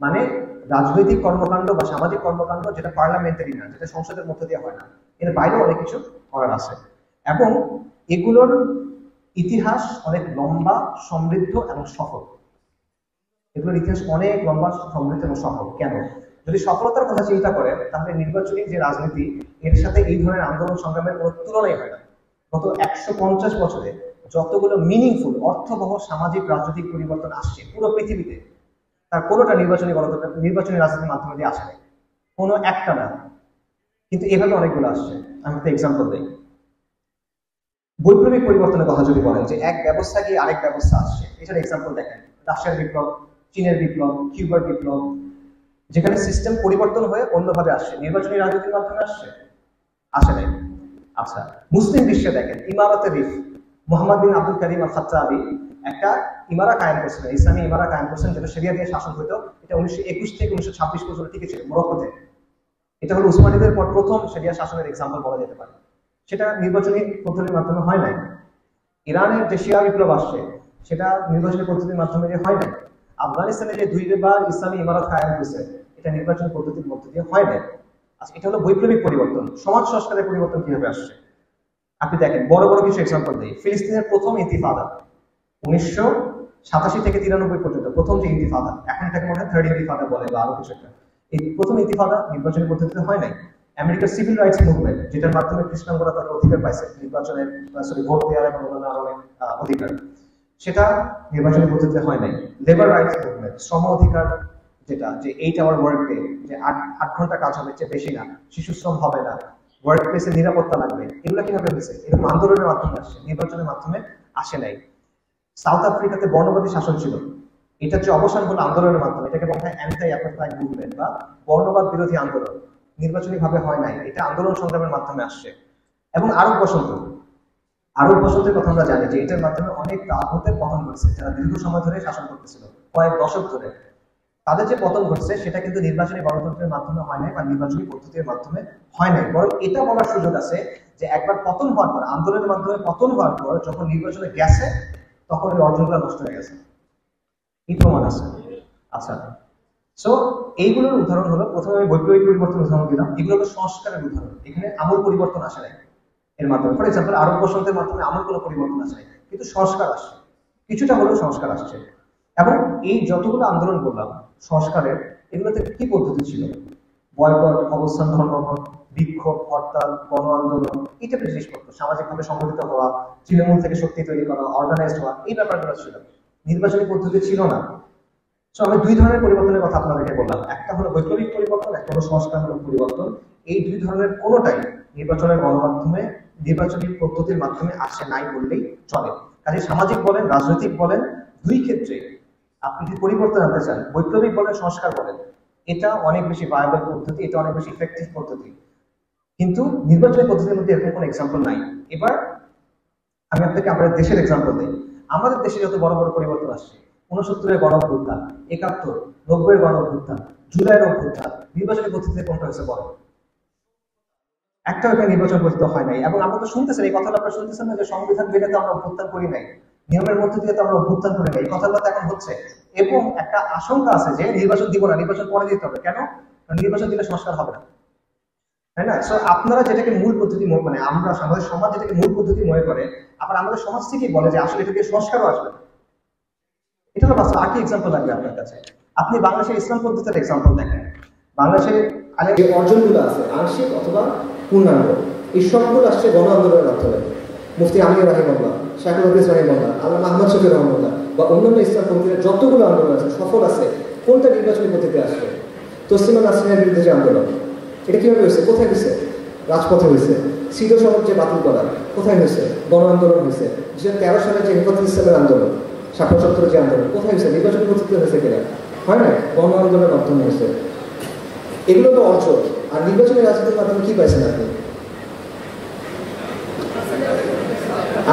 [SPEAKER 2] মানে রাজনৈতিক কর্মকাণ্ড বা সামাজিক কর্মকাণ্ড যেটা পার্লামেন্টারি না, যেটা সংসদের মধ্যে দিয়ে হয় না, এর বাইরেও অনেক কিছু করার আছে। এবং এগুলোর ইতিহাস অনেক লম্বা, সমৃদ্ধ এবং সফল। এগুলোর ইতিহাস অনেক লম্বা, সমৃদ্ধ এবং সফল। কেন? যদি সফলতার কথা চিন্তা করে তাহলে নির্বাচনী যে রাজনীতি এর সাথে এই ধরনের আন্দোলন সংগ্রামের কোনো তুলনাই হয় না। গত 150 বছরে যতগুলো মিনিংফুল অর্থবহ সামাজিক রাজনৈতিক পরিবর্তন আসছে পুরো পৃথিবীতে, তার কোনোটা নির্বাচনী রাজনীতির মাধ্যমে দিয়ে আসে নাই, কোনো একটা না। কিন্তু এভাবে অনেকগুলো আসছে। আমি একটা এক্সাম্পল দিই। বৈপ্লবিক পরিবর্তনের কথা যদি বলেন যে এক ব্যবস্থা গিয়ে আরেক ব্যবস্থা আসছে, এটার এক্সাম্পল দেখেন রাশিয়ার বিপ্লব, চীনের বিপ্লব, কিউবার বিপ্লব, যেখানে সিস্টেম পরিবর্তন হয়ে অন্যভাবে আসছে। নির্বাচনী রাজনীতির মাধ্যমে আসে নাই। আচ্ছা, মুসলিম বিশ্বে দেখেন ইমারতে রিফ, মোহাম্মদ বিন আব্দুল করিম আল খাত্তাবী একটা ইমারা কায়েম করছিলেন, ইসলামী ইমারা কায়েম করছেন, যেটা শরিয়া দিয়ে শাসন হতো। এটা 1921 থেকে 1926 পর্যন্ত টিকেছিল মরক্কোতে। এটা হলো উসমানীদের পর প্রথম শরিয়া শাসনের এক্সাম্পল বলা যেতে পারে। সেটা নির্বাচনী পদ্ধতির মাধ্যমে হয় নাই। ইরানের যে শিয়া বিপ্লব আসছে সেটা নির্বাচনী পদ্ধতির মাধ্যমে হয় নাই। আফগানিস্তানে যে 2বার ইসলামী ইমারত কায়েম হয়েছে এটা নির্বাচনী পদ্ধতির মধ্য দিয়ে হয় নাই। আচ্ছা, এটা হলো বৈপ্লবিক পরিবর্তন। সমাজ সংস্কারের পরিবর্তন কিভাবে আসছে আপনি দেখেন। বড় বড় কিছু এক্সাম্পল দিই। ফিলিস্তিনের প্রথম ইন্তিফাদা 1987 থেকে 93 পর্যন্ত প্রথম যে ইন্তিফাদা, এখন এটাকে মনে হয় থার্ড ইন্তিফাদা বলে বা আরো কিছু একটা। এই প্রথম ইন্তিফাদা নির্বাচনী পদ্ধতিতে হয় নাই। আমেরিকার সিভিল রাইটস মুভমেন্ট, যেটার মাধ্যমে খ্রিস্টানরা তাদের অধিকার পাইছে নির্বাচনের, ভোট দেওয়ার এবং অন্যান্য আরো অনেক অধিকার, সেটা নির্বাচনী পদ্ধতিতে হয় নাই। লেবার রাইটস মুভমেন্ট, শ্রম অধিকার, যেটা যে 8 আওয়ার ওয়ার্ক ডে, যে 8 ঘন্টা কাজ হবে, চেয়ে বেশি না, শিশু শ্রম হবে না, ওয়ার্ক প্লেসে নিরাপত্তা লাগবে, এগুলো কিভাবে হয়েছে? এরকম আন্দোলনের মাধ্যমে আসছে, নির্বাচনের মাধ্যমে আসে নাই। সাউথ আফ্রিকাতে বর্ণবাদী শাসন ছিল, এটা যে অবসান হলো আন্দোলনের মাধ্যমে, এটাকে বলা হয় অ্যান্টি অ্যাপার্থাইড মুভমেন্ট বা বর্ণবাদ বিরোধী আন্দোলন। নির্বাচনী ভাবে হয় নাই, এটা আন্দোলন সংগ্রামের মাধ্যমে আসছে। এবং আরব বসন্তের কথা আমরা জানি যে এটার মাধ্যমে অনেক তাগুতের পতন ঘটছে, যারা দীর্ঘ সময় ধরে শাসন করতেছিল, কয়েক দশক ধরে। তাদের যে পতন ঘটছে সেটা কিন্তু নির্বাচনী গণতন্ত্রের মাধ্যমে হয় নাই বা নির্বাচনী পদ্ধতির মাধ্যমে হয় নাই। বরং এটা বলার সুযোগ আছে যে একবার পতন হওয়ার পর, আন্দোলনের মাধ্যমে পতন হওয়ার পর যখন নির্বাচনে গেছে তখন ওই অর্জনগুলো নষ্ট হয়ে গেছে, এই প্রমাণ আছে। আচ্ছা, সো এইগুলোর উদাহরণ হলো, প্রথমে আমি বৈপ্লবিক পরিবর্তন উদাহরণ দিলাম, এগুলো হলো সংস্কারের উদাহরণ। এখানে আমূল পরিবর্তন আসে নাই এর মাধ্যমে। ফর এক্সাম্পল, আরব বসন্তের মাধ্যমে আমূল কোনো পরিবর্তন আসে নাই, কিন্তু সংস্কার আসছে, কিছুটা হলেও সংস্কার আসছে। এবং এই যতগুলো আন্দোলন করলাম সংস্কারের, এগুলোতে কি পদ্ধতি ছিল? বয়কট, অবস্থান ধর্মঘট, বিক্ষোভ, হরতাল, গণ আন্দোলন, এই টাইপের জিনিসপত্র, সামাজিকভাবে সংগঠিত হওয়া, তৃণমূল থেকে শক্তি তৈরি করা, অর্গানাইজড হওয়া, এই ব্যাপারগুলো ছিল। নির্বাচনী পদ্ধতি ছিল না। সো আমি দুই ধরনের পরিবর্তনের কথা আপনাদেরকে বললাম, একটা হলো বৈপ্লবিক পরিবর্তন, একটা হলো সংস্কারমূলক পরিবর্তন। এই দুই ধরনের কোনোটাই নির্বাচনের গণমাধ্যমে, নির্বাচনী পদ্ধতির মাধ্যমে আসে নাই বললেই চলে। কাজে সামাজিক বলেন, রাজনৈতিক বলেন, দুই ক্ষেত্রে আপনি যদি পরিবর্তন আনতে চান, বৈপ্লবিক বলেন, সংস্কার বলেন, এটা অনেক বেশি ভায়াবল পদ্ধতি, এটা অনেক বেশি ইফেক্টিভ পদ্ধতি। কিন্তু নির্বাচনী পদ্ধতির মধ্যে এরকম কোনো এক্সাম্পল নাই। এবার আমি আপনাকে আমাদের দেশের এক্সাম্পল দিই। আমাদের দেশে যত বড় বড় পরিবর্তন আসছে, 69-এর গণ অভ্যুত্থান, 71, 90-এর গণ অভ্যুত্থান, জুলাইয়ের অভ্যুত্থান, নির্বাচনী পদ্ধতিতে কোনটা হয়েছে বড়? একটা ওইটা নির্বাচন পদ্ধতি হয় নাই। এবং আমরা তো শুনতেছেন, এই কথাটা আপনারা শুনতেছেন না যে সংবিধান ভেঙে তো আমরা অভ্যুত্থান করি নাই, নিয়মের মধ্যে দিয়ে তো আমরা অভ্যুত্থান করি নাই, এই কথাগুলো তো এখন হচ্ছে। এবং একটা আশঙ্কা আছে যে নির্বাচন দিব না, নির্বাচন পরে দিতে হবে। কেন? নির্বাচন দিলে সংস্কার হবে না, তাই না? সো আপনারা যেটাকে মূল পদ্ধতি, মানে আমরা, আমাদের সমাজ যেটাকে মূল পদ্ধতি মনে করে, আবার আমাদের সমাজ থেকেই বলে যে আসলে এটাকে সংস্কারও আসবে। এটা হলো বাস্তব। আর কি এক্সাম্পল লাগবে আপনার কাছে? আপনি বাংলাদেশের ইসলাম পদ্ধতির এক্সাম্পল দেখেন। বাংলাদেশের যে অর্জনগুলো আছে আংশিক অথবা পূর্ণাঙ্গ, এই সবগুলো আসছে গণ আন্দোলনের মাধ্যমে। মুফতি আমির রাহিমাহুল্লাহ, শাইখুল হাদিস রাহিমাহুল্লাহ, আল্লামা আহমদ শফি রহমাতুল্লাহ বা অন্যান্য ইসলাম পন্থীদের যতগুলো আন্দোলন আছে সফল আছে। কোনটা নির্বাচনী পদ্ধতিতে আসছে? তসলিমা নাসরিনের বিরুদ্ধে যে আন্দোলন, এটা কিভাবে হয়েছে? কোথায় হয়েছে? রাজপথে হয়েছে। সিদ্ধ সনদ যে বাতিল করা, কোথায় হয়েছে? গণ আন্দোলন হয়েছে। 2013 সালে যে হেফাজত ইসলামের আন্দোলন, 77 যে আন্দোলন, কোথায় হয়েছে? নির্বাচনী পদ্ধতিতে হয়েছে কিনা? হয় না, গণ আন্দোলনের মাধ্যমে হয়েছে। এগুলো তো অর্জন। আর নির্বাচনী রাজনীতির মাধ্যমে কি পাইছেন আপনি?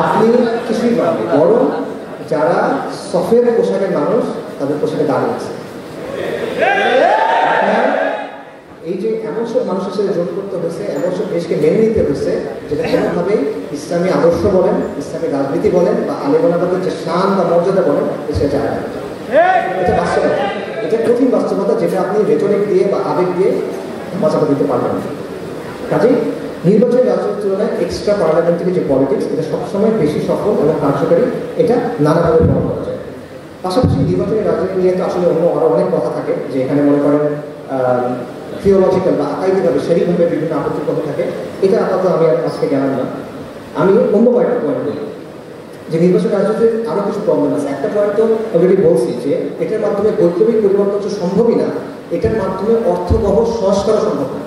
[SPEAKER 2] আপনি কিছুই পাবেন, বরং যারা সফের পোশাকের মানুষ তাদের পোশাকে দাঁড়িয়েছে। এই যে এমন সব মানুষের সাথে জোট করতে হয়েছে, এমন সব দেশকে মেনে নিতে হয়েছে যেটা কোনোভাবেই ইসলামী আদর্শ বলেন, ইসলামী রাজনীতি বলেন বা আলেমানাবাদের যে শান বা মর্যাদা বলেন, সে যায় না। এটা বাস্তবতা, এটা কঠিন বাস্তবতা, যেটা আপনি রেটরিক দিয়ে বা আবেগ দিয়ে বাঁচাতে দিতে পারবেন না। কাজেই
[SPEAKER 3] নির্বাচনী রাজনীতির তুলনায় এক্সট্রা পার্লামেন্টারি যে পলিটিক্স, এটা সবসময় বেশি সফল এবং কার্যকারী, এটা নানাভাবে প্রমাণ করা যায়। পাশাপাশি নির্বাচনী রাজনীতি নিয়ে তো আসলে আরও অনেক কথা থাকে, যে এখানে মনে করেন থিওলজিক্যাল বা আকাইদিকভাবে সেরিকভাবে বিভিন্ন আপত্তির কথা থাকে। এটা আপাতত আমি আজকে গেলাম না। আমি অন্য কয়েকটা পয়েন্ট বলি যে নির্বাচন রাজনীতির আরও কিছু প্রবলেম আছে। একটা পয়েন্ট তো অলরেডি বলছি যে এটার মাধ্যমে বৈপ্লবিক পরিবর্তন তো সম্ভবই না, এটার মাধ্যমে অর্থবহ সংস্কারও সম্ভব না।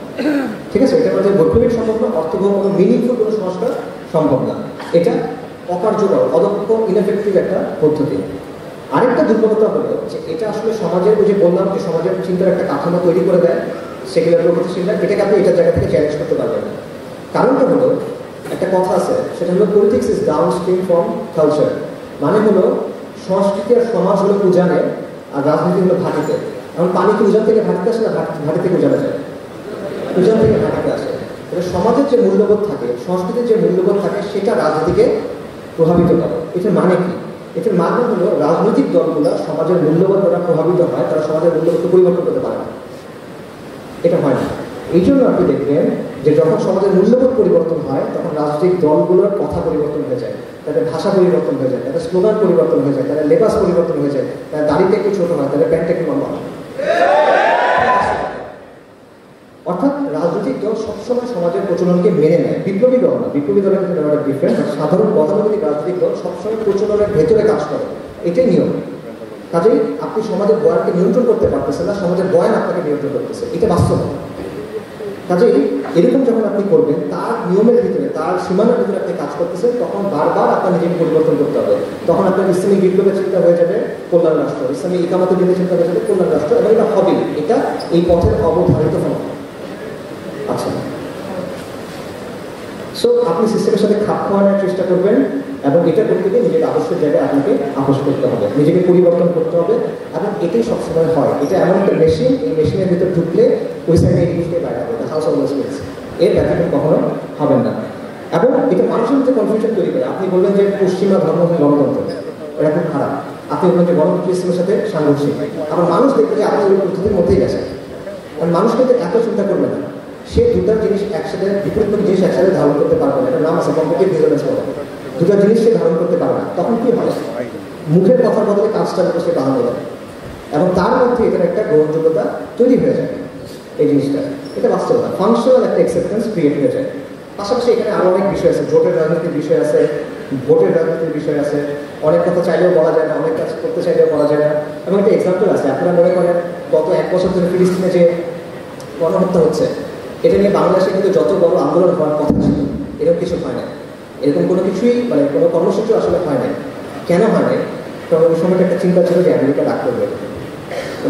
[SPEAKER 3] ঠিক আছে, এটার মাধ্যমে বৈপ্লবিক সম্ভব না, অর্থবহ কোনো মিনিংফুল কোনো সংস্কার সম্ভব না। এটা অকার্যকর, অদক্ষ, ইনএফেক্টিভ একটা পদ্ধতি। আরেকটা দুর্বলতা হলো যে এটা আসলে সমাজের, ওই যে বললাম যে সমাজের চিন্তার একটা কাঠামো তৈরি করে দেয়, সেগুলো প্রগতিশীলরা, এটাকে আপনি এটার জায়গা থেকে চ্যালেঞ্জ করতে পারবেন না। কারণটা হলো, একটা কথা আছে, সেটা হলো politics is down stream from culture. মানে হলো সংস্কৃতি আর সমাজ হলো উজানে, আর রাজনীতি হলো ভাটিতে। এখন পানি কি উজান থেকে ভাটিতে আসে না ভাটি থেকে উজানে যায়? উজান থেকে ভাটিতে আসে। সমাজের যে মূল্যবোধ থাকে, সংস্কৃতির যে মূল্যবোধ থাকে, সেটা রাজনীতিকে প্রভাবিত করে। এটার মানে কি? এটার মানে হলো রাজনৈতিক দলগুলো সমাজের মূল্যবোধ দ্বারা প্রভাবিত হয়, তারা সমাজের মূল্যবোধকে পরিবর্তন করতে পারে না। এটা হয় না। এই জন্য আপনি দেখবেন যে যখন সমাজের মূল্যবোধ পরিবর্তন হয়, তখন রাজনৈতিক দলগুলোর কথা পরিবর্তন হয়ে যায়, তাদের ভাষা পরিবর্তন হয়ে যায়, তাদের স্লোগান পরিবর্তন হয়ে যায়, তাদের লেবাস পরিবর্তন হয়ে যায়, তাদের দাড়িটা একটু ছোট হয়, তাদের প্যান্টটা একটু লম্বা হয়। অর্থাৎ রাজনৈতিক দল সবসময় সমাজের প্রচলনকে মেনে নেয়। বিপ্লবী দল না, বিপ্লবী দলের ক্ষেত্রে ব্যাপারটা ডিফারেন্ট। সাধারণ গতানুগতিক রাজনৈতিক দল সবসময় প্রচলনের ভেতরে কাজ করে, এটাই নিয়ম। কাজেই আপনি সমাজের বয়ানকে নিয়ন্ত্রণ করতে পারতেছেন না, সমাজের বয়ান আপনাকে নিয়ন্ত্রণ করতেছে, এটা বাস্তব। কাজেই এরকম যখন আপনি করবেন, তার নিয়মের ভিতরে, তার সীমানার ভিতরে আপনি কাজ করতেছেন, তখন বারবার আপনার নিজেকে পরিবর্তন করতে হবে। তখন আপনার ইসলামিক বিপ্লবের চিন্তা হয়ে যাবে কল্যাণ রাষ্ট্র, ইসলামিক ইকামতের দিনের চিন্তা হয়ে যাবে কল্যাণ রাষ্ট্র, এবং এটা হবে, এটা এই পথের অবধারিত হবে। আচ্ছা, সো আপনি সিস্টেমের সাথে খাপ খাওয়ানোর চেষ্টা করবেন, এবং এটা করতে গিয়ে নিজের আবশ্যক জায়গায় আপনাকে আপোষ করতে হবে, নিজেকে পরিবর্তন করতে হবে। এবং এটাই সবসময় হয়। এটা এমন একটা মেশিন, এই মেশিনের ভিতরে ঢুকলে ওই সাইডে এই জিনিসটাই বাইরে হবে, হাউস অফ স্পেস, এর ব্যতিক্রম কখনো হবেন না। এবং এটা মানুষের মধ্যে কনফিউশন তৈরি করে। আপনি বলবেন যে পশ্চিমা ধর্ম গণতন্ত্র, এটা খুব খারাপ। আপনি বলবেন যে গণতন্ত্র ইসলামের সাথে সাংঘর্ষিক, আবার মানুষ দেখবে যে আপনি ওই পদ্ধতির মধ্যেই গেছেন। কারণ মানুষ কিন্তু এত চিন্তা করবে না, সে দুটা জিনিস একসাথে, বিপরীত জিনিস একসাথে ধারণ করতে পারবে না। এটা নাম আছে কম্পিটিভ ভিজুয়ালাইজ করা। দুটা জিনিস সে ধারণ করতে পারবে না। তখন কি হয়? মুখের কথার বদলে কাজটার উপর সে বাহানো দেয়, এবং তার মধ্যে এটার একটা গ্রহণযোগ্যতা তৈরি হয়ে যায়। এই জিনিসটা, এটা বাস্তবতা, ফাংশনাল একটা অ্যাকসেপ্টেন্স ক্রিয়েট হয়ে যায়। পাশাপাশি এখানে আরও অনেক বিষয় আছে, জোটের রাজনীতির বিষয় আছে, ভোটের রাজনীতির বিষয় আছে। অনেক কথা চাইলেও বলা যায় না, অনেক কাজ করতে চাইলেও বলা যায় না। এবং একটা এক্সাম্পল আছে, আপনারা মনে করেন গত 1 বছর ধরে ফিলিস্তিনে যে গণহত্যা হচ্ছে, এটা নিয়ে বাংলাদেশে কিন্তু যত বড় আন্দোলন হওয়ার কথা ছিল, এরকম কিছু হয় না। এরকম কোনো কিছুই, মানে কোনো কর্মসূচি আসলে হয় না। কেন হয় না? কারণ ওই সময়টা একটা চিন্তা ছিল যে আমেরিকা রাগ করবে।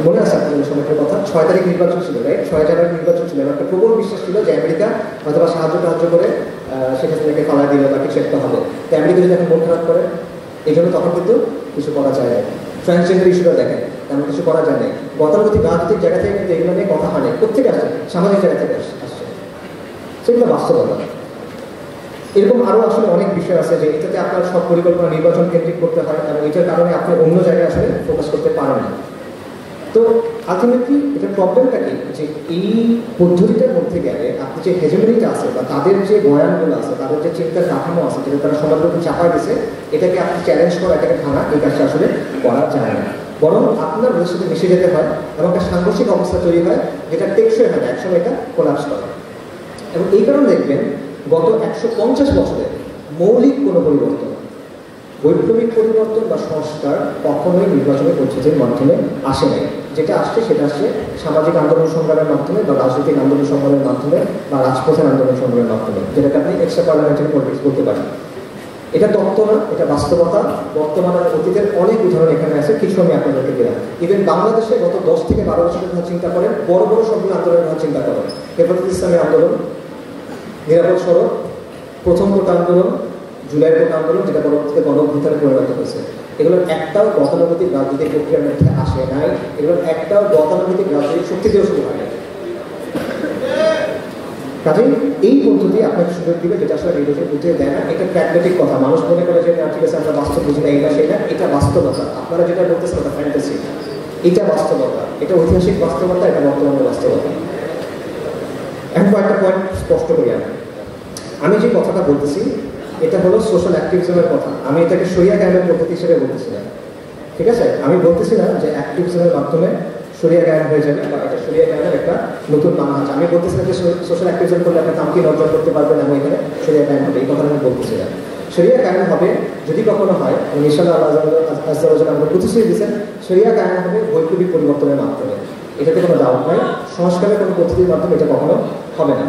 [SPEAKER 3] মনে আছে আপনাদের ওই সময়টার কথা? 6 তারিখ নির্বাচন ছিল, রাইট? 6 জানুয়ারি নির্বাচন ছিল। একটা প্রবল বিশ্বাস ছিল যে আমেরিকা হয়তো বা সাহায্য করে শেখ হাসিনাকে ফালা দিল বা কিছু একটা হবে। তো আমেরিকা যদি এখন মন খারাপ করে, এই জন্য তখন কিন্তু কিছু করা যায় না। ট্রান্সজেন্ডার ইস্যুটা দেখেন, তেমন কিছু করা যায় না। গতানুগতিক রাজনৈতিক জায়গা থেকে কিন্তু এগুলো নিয়ে কথা হয় না। কোথেকে আসছে? সামাজিক জায়গা থেকে আসছে। সেগুলো বাস্তবতা। এরকম আরও আসলে অনেক বিষয় আছে যে এটাতে আপনার সব পরিকল্পনা নির্বাচন কেন্দ্রিক করতে হয়, এবং এটার কারণে আপনি অন্য জায়গায় আসলে ফোকাস করতে পারেন না। তো আলটিমেটলি এটার প্রবলেমটা কি, যে এই পদ্ধতিটার মধ্যে গেলে আপনি যে হেজেমনিটা আছে, বা তাদের যে বয়ানগুলো আছে, তাদের যে চিন্তার কাঠামো আছে, যেটা তারা সমাজের উপর চাপায় দিয়েছে, এটাকে আপনি চ্যালেঞ্জ করা, এটাকে ভাঙা, এই কাজটা আসলে করা যায় না। বরং আপনার ওদের সাথে মিশে যেতে হয়, এবং একটা সাংঘর্ষিক অবস্থা তৈরি হয়, যেটা টেকসই হয় না, একসময় এটা কোলাপস করে। এবং এই কারণে দেখবেন গত 150 বছরে মৌলিক কোনো পরিবর্তন, বৈপ্লবিক পরিবর্তন বা সংস্কার কখনোই নির্বাচনের পদ্ধতির মাধ্যমে আসে নাই। যেটা আসছে সেটা আসছে সামাজিক আন্দোলন সংগ্রামের মাধ্যমে, বা রাজনৈতিক আন্দোলন সংগ্রামের মাধ্যমে, বা রাজপথের আন্দোলন সংগ্রামের মাধ্যমে, যেটাকে আপনি এক্সট্রা পার্লামেন্টারি পলিটিক্স বলতে পারেন। এটা তত্ত্ব না, এটা বাস্তবতা। বর্তমান আর অতীতের অনেক উদাহরণ এখানে আছে, কিছু আমি আপনাদেরকে দিলাম। ইভেন বাংলাদেশে গত 10 থেকে 12 বছরের কথা চিন্তা করেন, বড় বড় সবগুলো আন্দোলনের কথা চিন্তা করেন। হেফাজত ইসলামী আন্দোলন, নিরাপদ সড়ক, প্রথম কোটা আন্দোলন, জুলাইয়ের কোটা আন্দোলন, যেটা পরবর্তীতে গণঅভ্যুত্থানে পরিণত হয়েছে, এগুলোর একটাও গতানুগতিক রাজনৈতিক প্রক্রিয়ার মধ্যে আসে নাই। এগুলোর একটাও গতানুগতিক রাজনৈতিক শক্তি দিয়েও শুরু হয় নাই। কাজেই এই পদ্ধতি আপনাকে সুযোগ দিবে, যেটা আসলে নির্বাচন বুঝতে দেয় না। এটা প্র্যাগমেটিক কথা। মানুষ মনে করে যে ঠিক আছে, আমরা বাস্তব বুঝি না, এটা সেটা। এটা বাস্তবতা। আপনারা যেটা বলতেছেন ওটা ফ্যান্টাসি, এটা বাস্তবতা, এটা ঐতিহাসিক বাস্তবতা, এটা বর্তমানের বাস্তবতা। এখন কয়েকটা পয়েন্ট স্পষ্ট করি আমি। আমি যে কথাটা বলতেছি এটা হলো সোশ্যাল অ্যাক্টিভিজমের কথা, আমি এটাকে শরিয়া কায়েমের পদ্ধতি হিসেবে বলতেছি না, ঠিক আছে? আমি বলতেছি না যে অ্যাক্টিভিজমের মাধ্যমে শরিয়া কায়েম হয়ে যাবে বা এটা শরিয়া কায়েমের একটা নতুন মানহাজ। আমি বলতেছি না যে সোশ্যাল অ্যাক্টিভিজম করলে আপনি তামকিন অর্জন করতে পারবেন এবং এখানে শরিয়া কায়েম হবে, এই কথাটা আমি বলতেছি না। শরিয়া কায়েম হবে যদি কখনো হয়, ইনশাআল্লাহ আল্লাহ আমরা প্রতিশ্রুতি দিচ্ছেন, শরিয়া কায়েম হবে বৈপ্লবিক পরিবর্তনের মাধ্যমে, এটাতে কোনো ডাউট নাই। সংস্কারের কোনো পদ্ধতির মাধ্যমে এটা কখনো হবে না।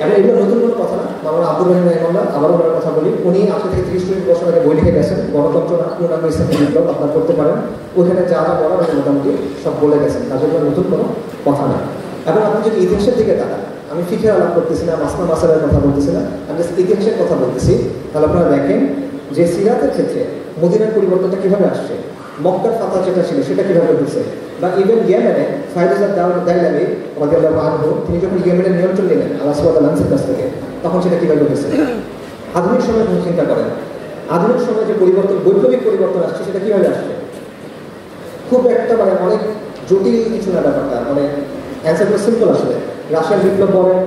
[SPEAKER 3] এবং এগুলো নতুন কোনো কথা না। মাওলানা আব্দুর রহিম রাহিমাহুল্লাহ, আবারও ওনার কথা বলি, উনি আজকে থেকে 30-40 বছর আগে বই লিখে গেছেন, গণতন্ত্র না পূর্ণাঙ্গ ইসলামী বিপ্লব, আপনারা করতে পারেন। ওইখানে যা যা বলার উনি মোটামুটি সব বলে গেছেন, তার জন্য নতুন কোনো কথা না। এবং আপনি যদি ইতিহাসের দিকে তাকান, আমি ফিকের আলাপ করতেছি না, মাসনা মাসালের কথা বলতেছি না, আমি ইতিহাসের কথা বলতেছি, তাহলে আপনারা দেখেন যে সিরাতের ক্ষেত্রে মদিনার পরিবর্তনটা কীভাবে আসছে, মক্কার ফাতা যেটা ছিল সেটা কীভাবে হচ্ছে, বা ইভেন ইয়েমেনে ফায়রুজার দাইলাবি রাদিয়াল্লাহু আনহু তিনি যখন ইয়েমেনের নিয়ন্ত্রণ নিলেন আল্লাহ সুবহানাহু ওয়া তাআলার কাছ থেকে, তখন সেটা কীভাবে হয়েছে। আধুনিক সময় চিন্তা করেন, আধুনিক সময়ে যে পরিবর্তন, বৈপ্লবিক পরিবর্তন আসছে সেটা কীভাবে আসছে, খুব একটা মানে অনেক জটিল কিছু না ব্যাপারটা, মানে অ্যান্সারটা সিম্পল আসলে। রাশিয়ার বিপ্লব বলেন,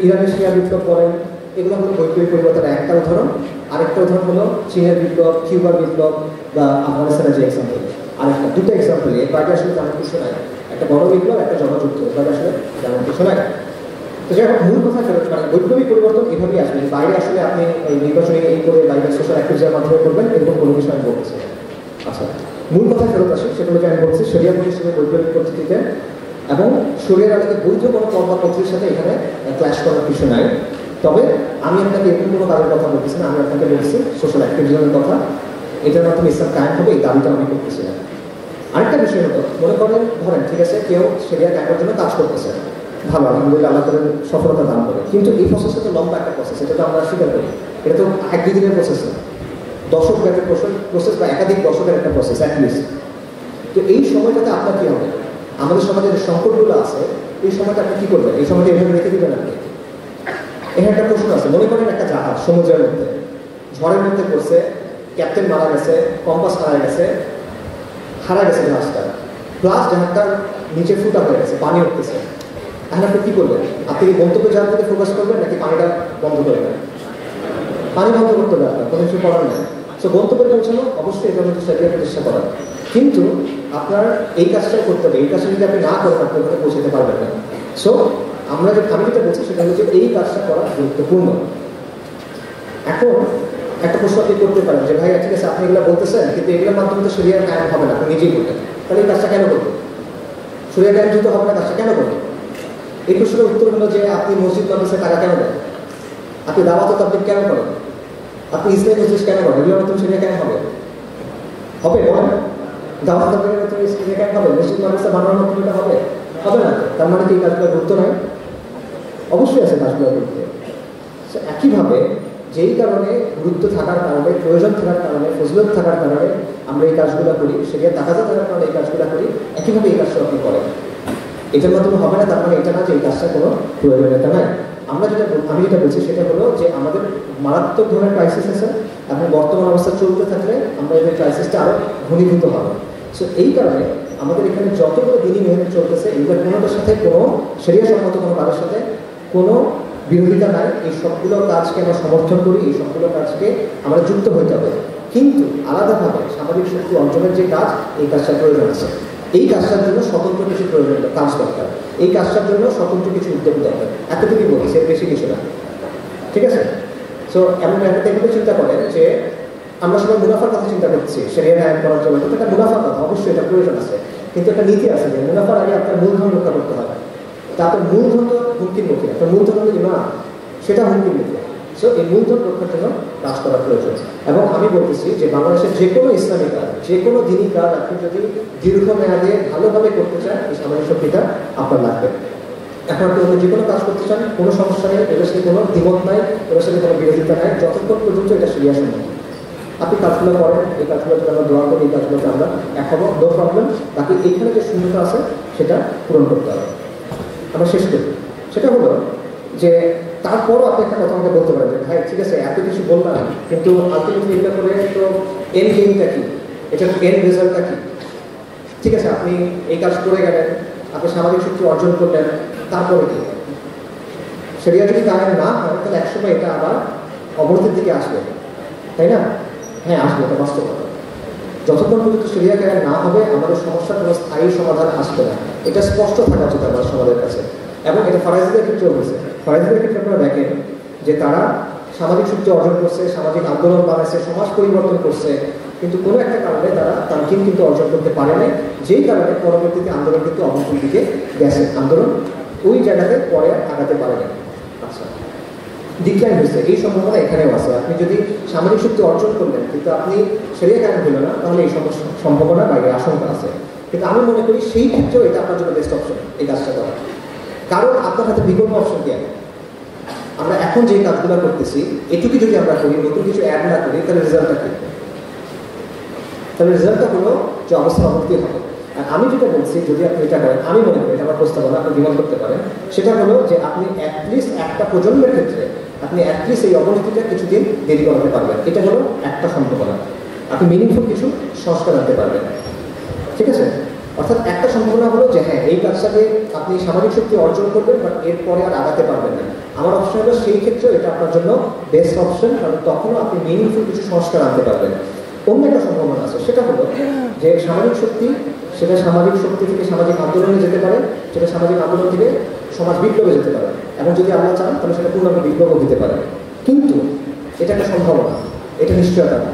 [SPEAKER 3] ইরানের শিয়া বিপ্লব বলেন, এগুলো হলো বৈপ্লবিক পরিবর্তনের একটা উদাহরণ। আরেকটা উদাহরণ হলো চীনের বিপ্লব, কিউবার বিপ্লব বা আফগানিস্তানের যে এক্সাম্পল। আরেকটা দুটো এক্সাম্পল, এর বাইরে আসলে তেমন কিছু নাই। একটা বড় বিপ্লব, একটা জনযুদ্ধ, এর বাইরে আসলে তেমন কিছু নাই। তো যাই হোক, মূল কথা ফেরত, মানে বৈপ্লবিক পরিবর্তন এভাবেই আসবে। বাইরে আসলে আপনি এই নির্বাচনী এই করে বাইরে সোশ্যাল অ্যাক্টিভিটির মাধ্যমে করবেন, এরকম কোনো কিছু আমি বলতেছি। আচ্ছা, মূল কথা ফেরত আসে, সেগুলো যে আমি বলছি শরিয়া প্রতিষ্ঠানের বৈপ্লবিক পদ্ধতিতে এবং শরিয়ার আলোকে বৈধ কোনো কর্মা পদ্ধতির সাথে এখানে ক্ল্যাশ করার কিছু নাই। তবে আমি আপনাকে এরকম কোনো কাজের কথা বলতেছি না, আমি আপনাকে বলছি সোশ্যাল অ্যাক্টিভিজমের কথা। এটার মাধ্যমে ইসলাম কায়েম হবে, এই দাবিটা আমি করতেছি না। আরেকটা বিষয় হলো, মনে করেন ধরেন ঠিক আছে কেউ শরিয়া কায়েমের জন্য কাজ করতেছে, ভালো, আলহামদুলিল্লাহ, আল্লাহ তাদের সফলতা দান করে, কিন্তু এই প্রসেসটা তো লম্বা একটা প্রসেস, এটা তো আমরা স্বীকার করি। এটা তো 1-2 দিনের প্রসেস না, দশক ব্যাপী প্রসেস বা একাধিক দশকের একটা প্রসেস অ্যাটলিস্ট। তো এই সময়টাতে আপনার কী হবে, আমাদের সমাজে যে সংকটগুলো আছে এই সময়টা আপনি কী করবেন, এই সময়টা এভাবে রেখে দেবেন আপনি? এখানে একটা প্রশ্ন আছে, মনে করেন একটা জাহাজ সমুদ্রের মধ্যে, ঝড়ের মধ্যে পড়ছে, ক্যাপ্টেন মারা গেছে, কম্পাস হারা গেছে জাহাজটা, প্লাস জাহাজটার নিচে ফুটা হয়ে গেছে, পানি উঠতেছে। এখন আপনি কী করবেন? আপনি কি গন্তব্য জাহাজ থেকে ফোকাস করবেন নাকি পানিটা বন্ধ করবেন? পানি বন্ধ করতে হবে, আপনার কোনো কিছু করার নেই। সো গন্তব্যে পৌঁছানো অবশ্যই এটা মধ্যে সেটা চেষ্টা করার, কিন্তু আপনার এই কাজটাও করতে হবে। এই কাজটা যদি আপনি না করেন আপনি ওখানে পৌঁছাতে পারবেন না। সো আমি যেটা বলছি সেটা হচ্ছে এই কাজটা করা গুরুত্বপূর্ণ। এখন একটা প্রশ্ন আপনি করতে পারেন যে ভাই ঠিক আছে আপনি এগুলো বলতেছেন, কিন্তু এগুলোর মাধ্যমে তো শরিয়া কায়েম হবে না, আপনি নিজেই করবেন, তাহলে এই কাজটা কেন করবেন? শরিয়া কায়েম যেহেতু হবে না, কাজটা কেন করবেন? এই প্রশ্নের উত্তর হলো যে আপনি মসজিদ মাদ্রাসায় টাকা কেন দেন, আপনি দাওয়াত ও তাবলীগ কেন করেন, আপনি ইসলামী মজলিস কেন করেন? এগুলোর মাধ্যমে শরিয়া কায়েম হবে? বলেন, দাওয়াত তাবলীগের মাধ্যমে শরিয়া কায়েম হবে? মসজিদ মাদ্রাসা বানানোর মাধ্যমে এটা হবে না? তার মানে কি এই কাজগুলো গুরুত্ব নাই? অবশ্যই আছে কাজগুলো গুরুত্ব। একইভাবে যেই কারণে গুরুত্ব থাকার কারণে, প্রয়োজন থাকার কারণে, ফজলত থাকার কারণে আমরা এই কাজগুলো করি, সেখানে তাকাজা থাকার কারণে এই কাজগুলো করি, একইভাবে এই কাজটা আপনি করেন। এটার মাধ্যমে হবে না তার মানে এটা না যে এই কাজটা কোনো প্রয়োজনীয়তা নাই। আমি যেটা বলছি সেটা হলো যে আমাদের মারাত্মক ধরনের ক্রাইসিস আছে এবং বর্তমান অবস্থা চলতে থাকলে আমরা এই ক্রাইসিসটা আরও ঘনীভূত হবে। সো এই কারণে আমাদের এখানে যতগুলো দিনই মেহনত চলতেছে এগুলোর কোনোটার সাথে কোনো শরিয়া সম্মত কোনো কাজের সাথে কোনো বিরোধিতা নাই। এই সবগুলো কাজকে আমরা সমর্থন করি, এই সবগুলো কাজকে আমরা যুক্ত হইতে হবে, কিন্তু আলাদাভাবে সামাজিক শক্তি অর্জনের যে কাজ, এই কাজটার প্রয়োজন আছে। এই কাজটার জন্য স্বতন্ত্র কিছু প্রয়োজন কাজ দরকার, এই কাজটার জন্য স্বতন্ত্র কিছু উদ্যোগ দরকার। এতটুকুই বলি, এর বেশি কিছু না, ঠিক আছে? সো এমন এগুলো চিন্তা করেন যে আমরা সবাই মুনাফার কথা চিন্তা করছি শরিয়া কায়েম করার জন্য, কিন্তু এটা মুনাফার কথা, অবশ্যই এটা প্রয়োজন আছে, কিন্তু একটা নীতি আছে যে মুনাফার আগে আপনার মূলধন রক্ষা করতে হবে। তারপর মূলধন তো হুমকির মুখে, আপনার মূলধন হলে না সেটা হুমকির মুখে। সো এই মূলধন রক্ষার জন্য কাজ করা প্রয়োজন। এবং আমি বলতেছি যে বাংলাদেশের যে কোনো ইসলামী কাজ, যে কোনো দিনই কাজ আপনি যদি দীর্ঘমেয়াদে ভালোভাবে করতে চান, এই সামাজিক শক্তিটা আপনার লাগবে। এখন আপনি যে কোনো কাজ করতে চান, কোনো সমস্যা নেই, এটার সাথে কোনো দ্বিমত নাই, এটার সাথে কোনো বিরোধিতা নাই, যতক্ষণ পর্যন্ত এটা শরিয়া সম্মত। আপনি কাজগুলো করেন, এই কাজগুলোতে আমরা দোয়া করি, এই কাজগুলোতে আমরা এক হবো, নো প্রবলেম। বাকি এইখানে যে শূন্যতা আছে সেটা পূরণ করতে হবে। আমরা শেষ করি, সেটা হলো যে তারপরও আপনি একটা কথা আমাকে বলতে পারেন যে ভাই ঠিক আছে এত কিছু বললাম, কিন্তু আলটিমেটলি এটা করে তো এন্ড গেমটা কি, এটার এন্ড রেজাল্টটা কি? ঠিক আছে, আপনি এই কাজ করে গেলেন, আপনি সামাজিক শক্তি অর্জন করলেন, তারপরে কি? শরিয়া যদি কায়েম না হয় তাহলে একসময় এটা আবার অবনতির দিকে আসবে, তাই না? হ্যাঁ, আসবে, এটা বাস্তবতা। যতক্ষণ পর্যন্ত শরিয়া কায়েম না হবে আমাদের সমস্যার কোনো স্থায়ী সমাধান আসবে না, এটা স্পষ্ট থাকা উচিত আমার সমাজের কাছে। এবং এটা ফরাইজিদের ক্ষেত্রেও হয়েছে। ফরাইজিদের ক্ষেত্রে আপনারা দেখেন যে তারা সামাজিক শক্তি অর্জন করছে, সামাজিক আন্দোলন বানাইছে, সমাজ পরিবর্তন করছে, কিন্তু কোনো একটা কারণে তারা তামকিন কিন্তু অর্জন করতে পারে না, যেই কারণে পরবর্তীতে আন্দোলন কিন্তু অবনতির দিকে গেছে, আন্দোলন ওই জায়গাতে পরে আগাতে পারে না। আচ্ছা, ডিক্লাইন হয়েছে, এই সম্ভাবনা এখানেও আছে। আপনি যদি সামাজিক শক্তি অর্জন করলেন কিন্তু আপনি শরিয়া কায়েম হলো না, তাহলে এই সম্ভাবনা বা এই আশঙ্কা আছে। কিন্তু আমি মনে করি সেই ক্ষেত্রেও এটা আপনার জন্য বেস্ট অপশন এই কাজটা করা, কারণ আপনার হাতে বিকল্প অপশন কি আছে? আমরা এখন যে কাজগুলো করতেছি এটুকু যদি আমরা করি, নতুন কিছু অ্যাড না করি, তাহলে রেজাল্টটা কি? তাহলে রেজাল্টটা হলো যে অবস্থার অবনতি হবে। আর আমি যেটা বলছি, যদি আপনি এটা করেন, আমি মনে করি এটা আমার প্রস্তাবনা, আপনি ডিমান্ড করতে পারেন, সেটা হলো যে আপনি অ্যাটলিস্ট একটা প্রজন্মের ক্ষেত্রে আপনি অ্যাটলিস্ট এই অবনতিটা কিছুদিন দেরি করাতে পারবেন। এটা হলো একটা সম্ভাবনা, আপনি মিনিংফুল কিছু সংস্কার আনতে পারবেন, ঠিক আছে? অর্থাৎ একটা সম্ভাবনা হলো যে হ্যাঁ, এই কাজটাকে আপনি সামাজিক শক্তি অর্জন করবেন, বাট এরপরে আর আগাতে পারবেন না। আমার অপশন হলো সেই ক্ষেত্রে এটা আপনার জন্য বেস্ট অপশন, কারণ তখনও আপনি মিনিংফুল কিছু সংস্কার আনতে পারবেন। অন্য একটা সম্ভাবনা আছে, সেটা হলো যে সামাজিক শক্তি, সেটা সামাজিক শক্তি থেকে সামাজিক আন্দোলনে যেতে পারে, সেটা সামাজিক আন্দোলন থেকে সমাজ বিপ্লবে যেতে পারে, এবং যদি আল্লাহ চান তাহলে সেটা পূর্ণাঙ্গ বিপ্লব হতে পারে। কিন্তু এটা একটা সম্ভাবনা, এটা নিশ্চয়তা না।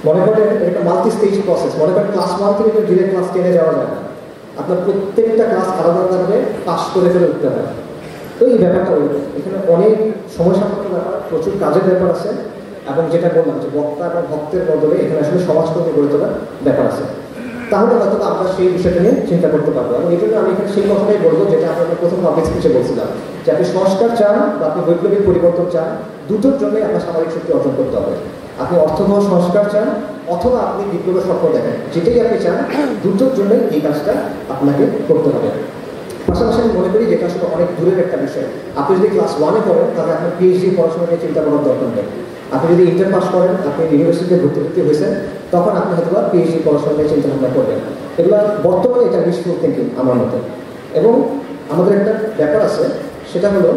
[SPEAKER 3] মনে করেন এটা একটা মাল্টি স্টেজ প্রসেস। মনে করেন ক্লাস 1 থেকে ডিরেক্ট ক্লাস 10-এ যাওয়া যায় না, আপনার প্রত্যেকটা ক্লাস আলাদা আলাদাভাবে পাস করে ফেলে উঠতে হয়। তো এই ব্যাপারটা এখানে অনেক সময় সাপেক্ষ ব্যাপার, প্রচুর কাজের ব্যাপার আছে, এবং যেটা বললাম যে বক্তা এবং ভক্তের বদলে এখানে আসলে সমাজকর্মী গড়ে তোলার ব্যাপার আছে। তাহলে হয়তো আমরা সেই বিষয়টা নিয়ে চিন্তা করতে পারবো। এবং এই জন্য আমি এখানে সেই কথাটাই বলবো যেটা আপনাকে প্রথম পাবলিক স্পিচে বলছিলাম, যে আপনি সংস্কার চান বা আপনি বৈপ্লবিক পরিবর্তন চান, দুটোর জন্যই আপনার সামাজিক শক্তি অর্জন করতে হবে। আপনি অর্থবহ সংস্কার চান অথবা আপনি বিপ্লবের স্বপ্ন দেখেন, যেটাই আপনি চান, দুটোর জন্যই এই কাজটা আপনাকে করতে হবে। পাশাপাশি আমি মনে করি যেটা আসলে অনেক দূরের একটা বিষয়। আপনি যদি ক্লাস 1-এ পড়েন তাহলে আপনার পিএইচডি পড়াশোনা নিয়ে চিন্তা করার দরকার নেই। আপনি যদি ইন্টার পাস করেন, আপনি ইউনিভার্সিটিতে ভর্তি হয়েছেন, তখন আপনি হয়তো পিএইচডি পড়াশোনা নিয়ে চিন্তা ভাবনা করবেন। এগুলো বর্তমানে এটা উইশফুল থিঙ্কিং আমার মতে। এবং আমাদের একটা ব্যাপার আছে, সেটা হলো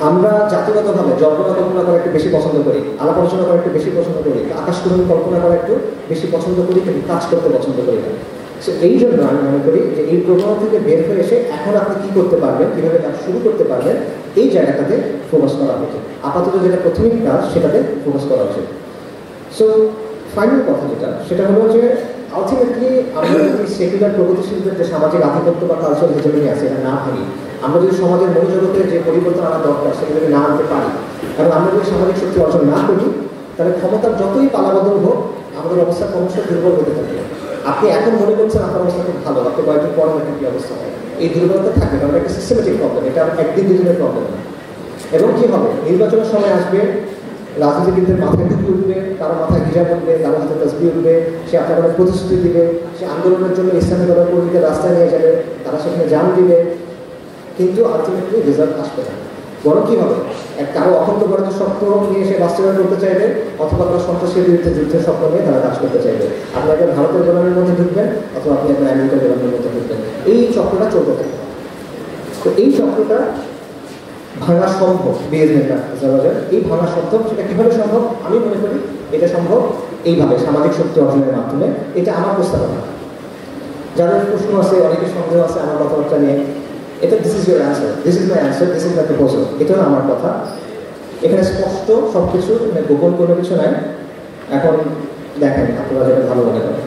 [SPEAKER 3] আমরা জাতিগতভাবে জল্পনা কল্পনা করা একটু বেশি পছন্দ করি, আলাপ আলোচনা করা একটু বেশি পছন্দ করি, আকাশকুড়ি কল্পনা করা একটু বেশি পছন্দ করি, কিন্তু কাজ করতে পছন্দ করি না। সো এই জন্য আমি মনে করি যে এই প্রবণতা থেকে বের হয়ে এসে এখন আপনি কী করতে পারবেন, কীভাবে কাজ শুরু করতে পারবেন, এই জায়গাটাতে ফোকাস করা উচিত। আপাতত যেটা প্রাথমিক কাজ সেটাতে ফোকাস করা উচিত। সো ফাইনাল কথা যেটা, সেটা হলো যে আলটিমেটলি আমরা যদি সেকুলার প্রগতিশীলদের যে সামাজিক আধিপত্য বা কালচারাল হেজেমনি আছে এটা না ভাঙি, আমরা যদি সমাজের মনোজগতে যে পরিবর্তন আনা দরকার সেটা যদি না আনতে পারি, এবং আমরা যদি সামাজিক শক্তি অর্জন না করি, তাহলে ক্ষমতার যতই পালাবদল হোক আমাদের অবস্থা ক্রমশ দুর্বল হতে থাকবে। আপনি এখন মনে করছেন আপনার অবস্থা খুব ভালো, আপনি কয়েকদিন পরে একটা কী অবস্থা হয়, এই দুর্বলতা থাকবে, কারণ একটা সিস্টেমেটিক প্রবলেম, এটা একদিন দুদিনের প্রবলেম না। এবং কী হবে, নির্বাচনের সময় আসবে, রাজনীতিবিদদের মাথায় টুপি উঠবে, কারো মাথায় হিজাব উঠবে, কারো হাতে তসবি উঠবে, সে আপনার অনেক প্রতিশ্রুতি দিবে, সে আন্দোলনের জন্য ইসলামী দলকর্মীদের রাস্তায় নিয়ে যাবে, তারা সেখানে জান দিবে, কিন্তু আলটিমেটলি রেজাল্ট আসবে না। বড় কী হবে, কারো অখণ্ড ভারতের স্বপ্ন নিয়ে সে বাস্তবায়ন করতে চাইবে, অথবা তারা সন্ত্রাসের বিরুদ্ধে যুদ্ধের স্বপ্ন নিয়ে তারা কাজ করতে চাইবে। আপনি একবার ভারতের গোলামের মধ্যে ঢুকবেন, অথবা আপনি একবার আমেরিকার গোলামের মধ্যে ঢুকবেন, এই চক্রটা চলতে থাকে। তো এই চক্রটা ভাঙা সম্ভব, এই ভাঙা সম্ভব। সেটা কীভাবে সম্ভব? আমি মনে করি এটা সম্ভব এইভাবে, সামাজিক শক্তি অর্জনের মাধ্যমে। এটা আমার প্রস্তাবনা। যাদের প্রশ্ন আছে, অনেকের সন্দেহ আছে আমার কথাবার্তা নিয়ে, এটা this is your answer, this is my answer, this is my proposal, এটা হলো আমার কথা। এখানে স্পষ্ট সব কিছু, গোপন কোনো কিছু নাই। এখন দেখেন আপনারা যেটা ভালো মনে করেন।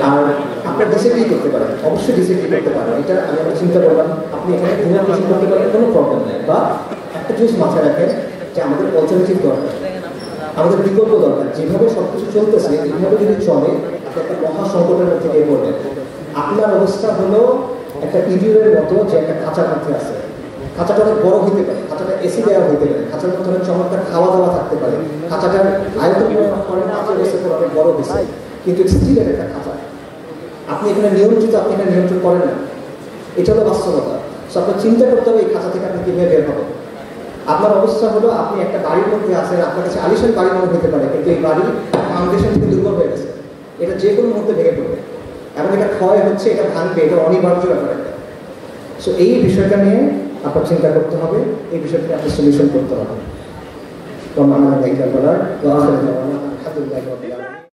[SPEAKER 3] আর আপনার ডিসিপ্লিন করতে পারেন, অবশ্যই ডিসিপ্লিন করতে পারেন, এটা আমি আমার চিন্তা করলাম। আপনি এখানে দিনের কিছু করতে পারেন, কোনো প্রবলেম নেই। বা একটা জিনিস মাথায় রাখেন যে আমাদের অল্টারনেটিভ দরকার, আমাদের বিকল্প দরকার। যেভাবে সব কিছু চলতেছে এইভাবে যদি চলে, আপনি একটা মহা সংকটের মধ্যে গিয়ে পড়বেন। আপনার অবস্থা হলো একটা ইঁদুরের মতো যে একটা খাঁচার মধ্যে আছে। খাঁচাটা অনেক বড় হইতে পারে, খাঁচাটা এসি দেওয়া হইতে পারে, খাঁচার মধ্যে অনেক চমৎকার খাওয়া দাওয়া থাকতে পারে, খাঁচাটার আয়তন অনেক বড় হয়েছে, কিন্তু স্টিল একটা খাঁচা। আপনি এখানে নিয়ন্ত্রিত, আপনি এখানে নিয়ন্ত্রণ করেন না, এটা হলো বাস্তবতা। সো আপনার চিন্তা করতে হবে এই খাঁচা থেকে আপনি কীভাবে বের হবেন। আপনার অবস্থা হলো আপনি একটা বাড়ির মধ্যে আছেন, আপনার কাছে আলিশান বাড়ি মনে হতে পারে, কিন্তু এই বাড়ির ফাউন্ডেশন থেকে দুর্বল হয়ে গেছে, এটা যে কোনো মুহূর্তে ভেঙে পড়বে, এবং এটা ক্ষয় হচ্ছে, এটা ভাঙবে, এটা অনিবার্য ব্যাপার একটা। সো এই বিষয়টা নিয়ে আপনার চিন্তা করতে হবে, এই বিষয়টা আপনার সলিউশন করতে হবে। তো আমার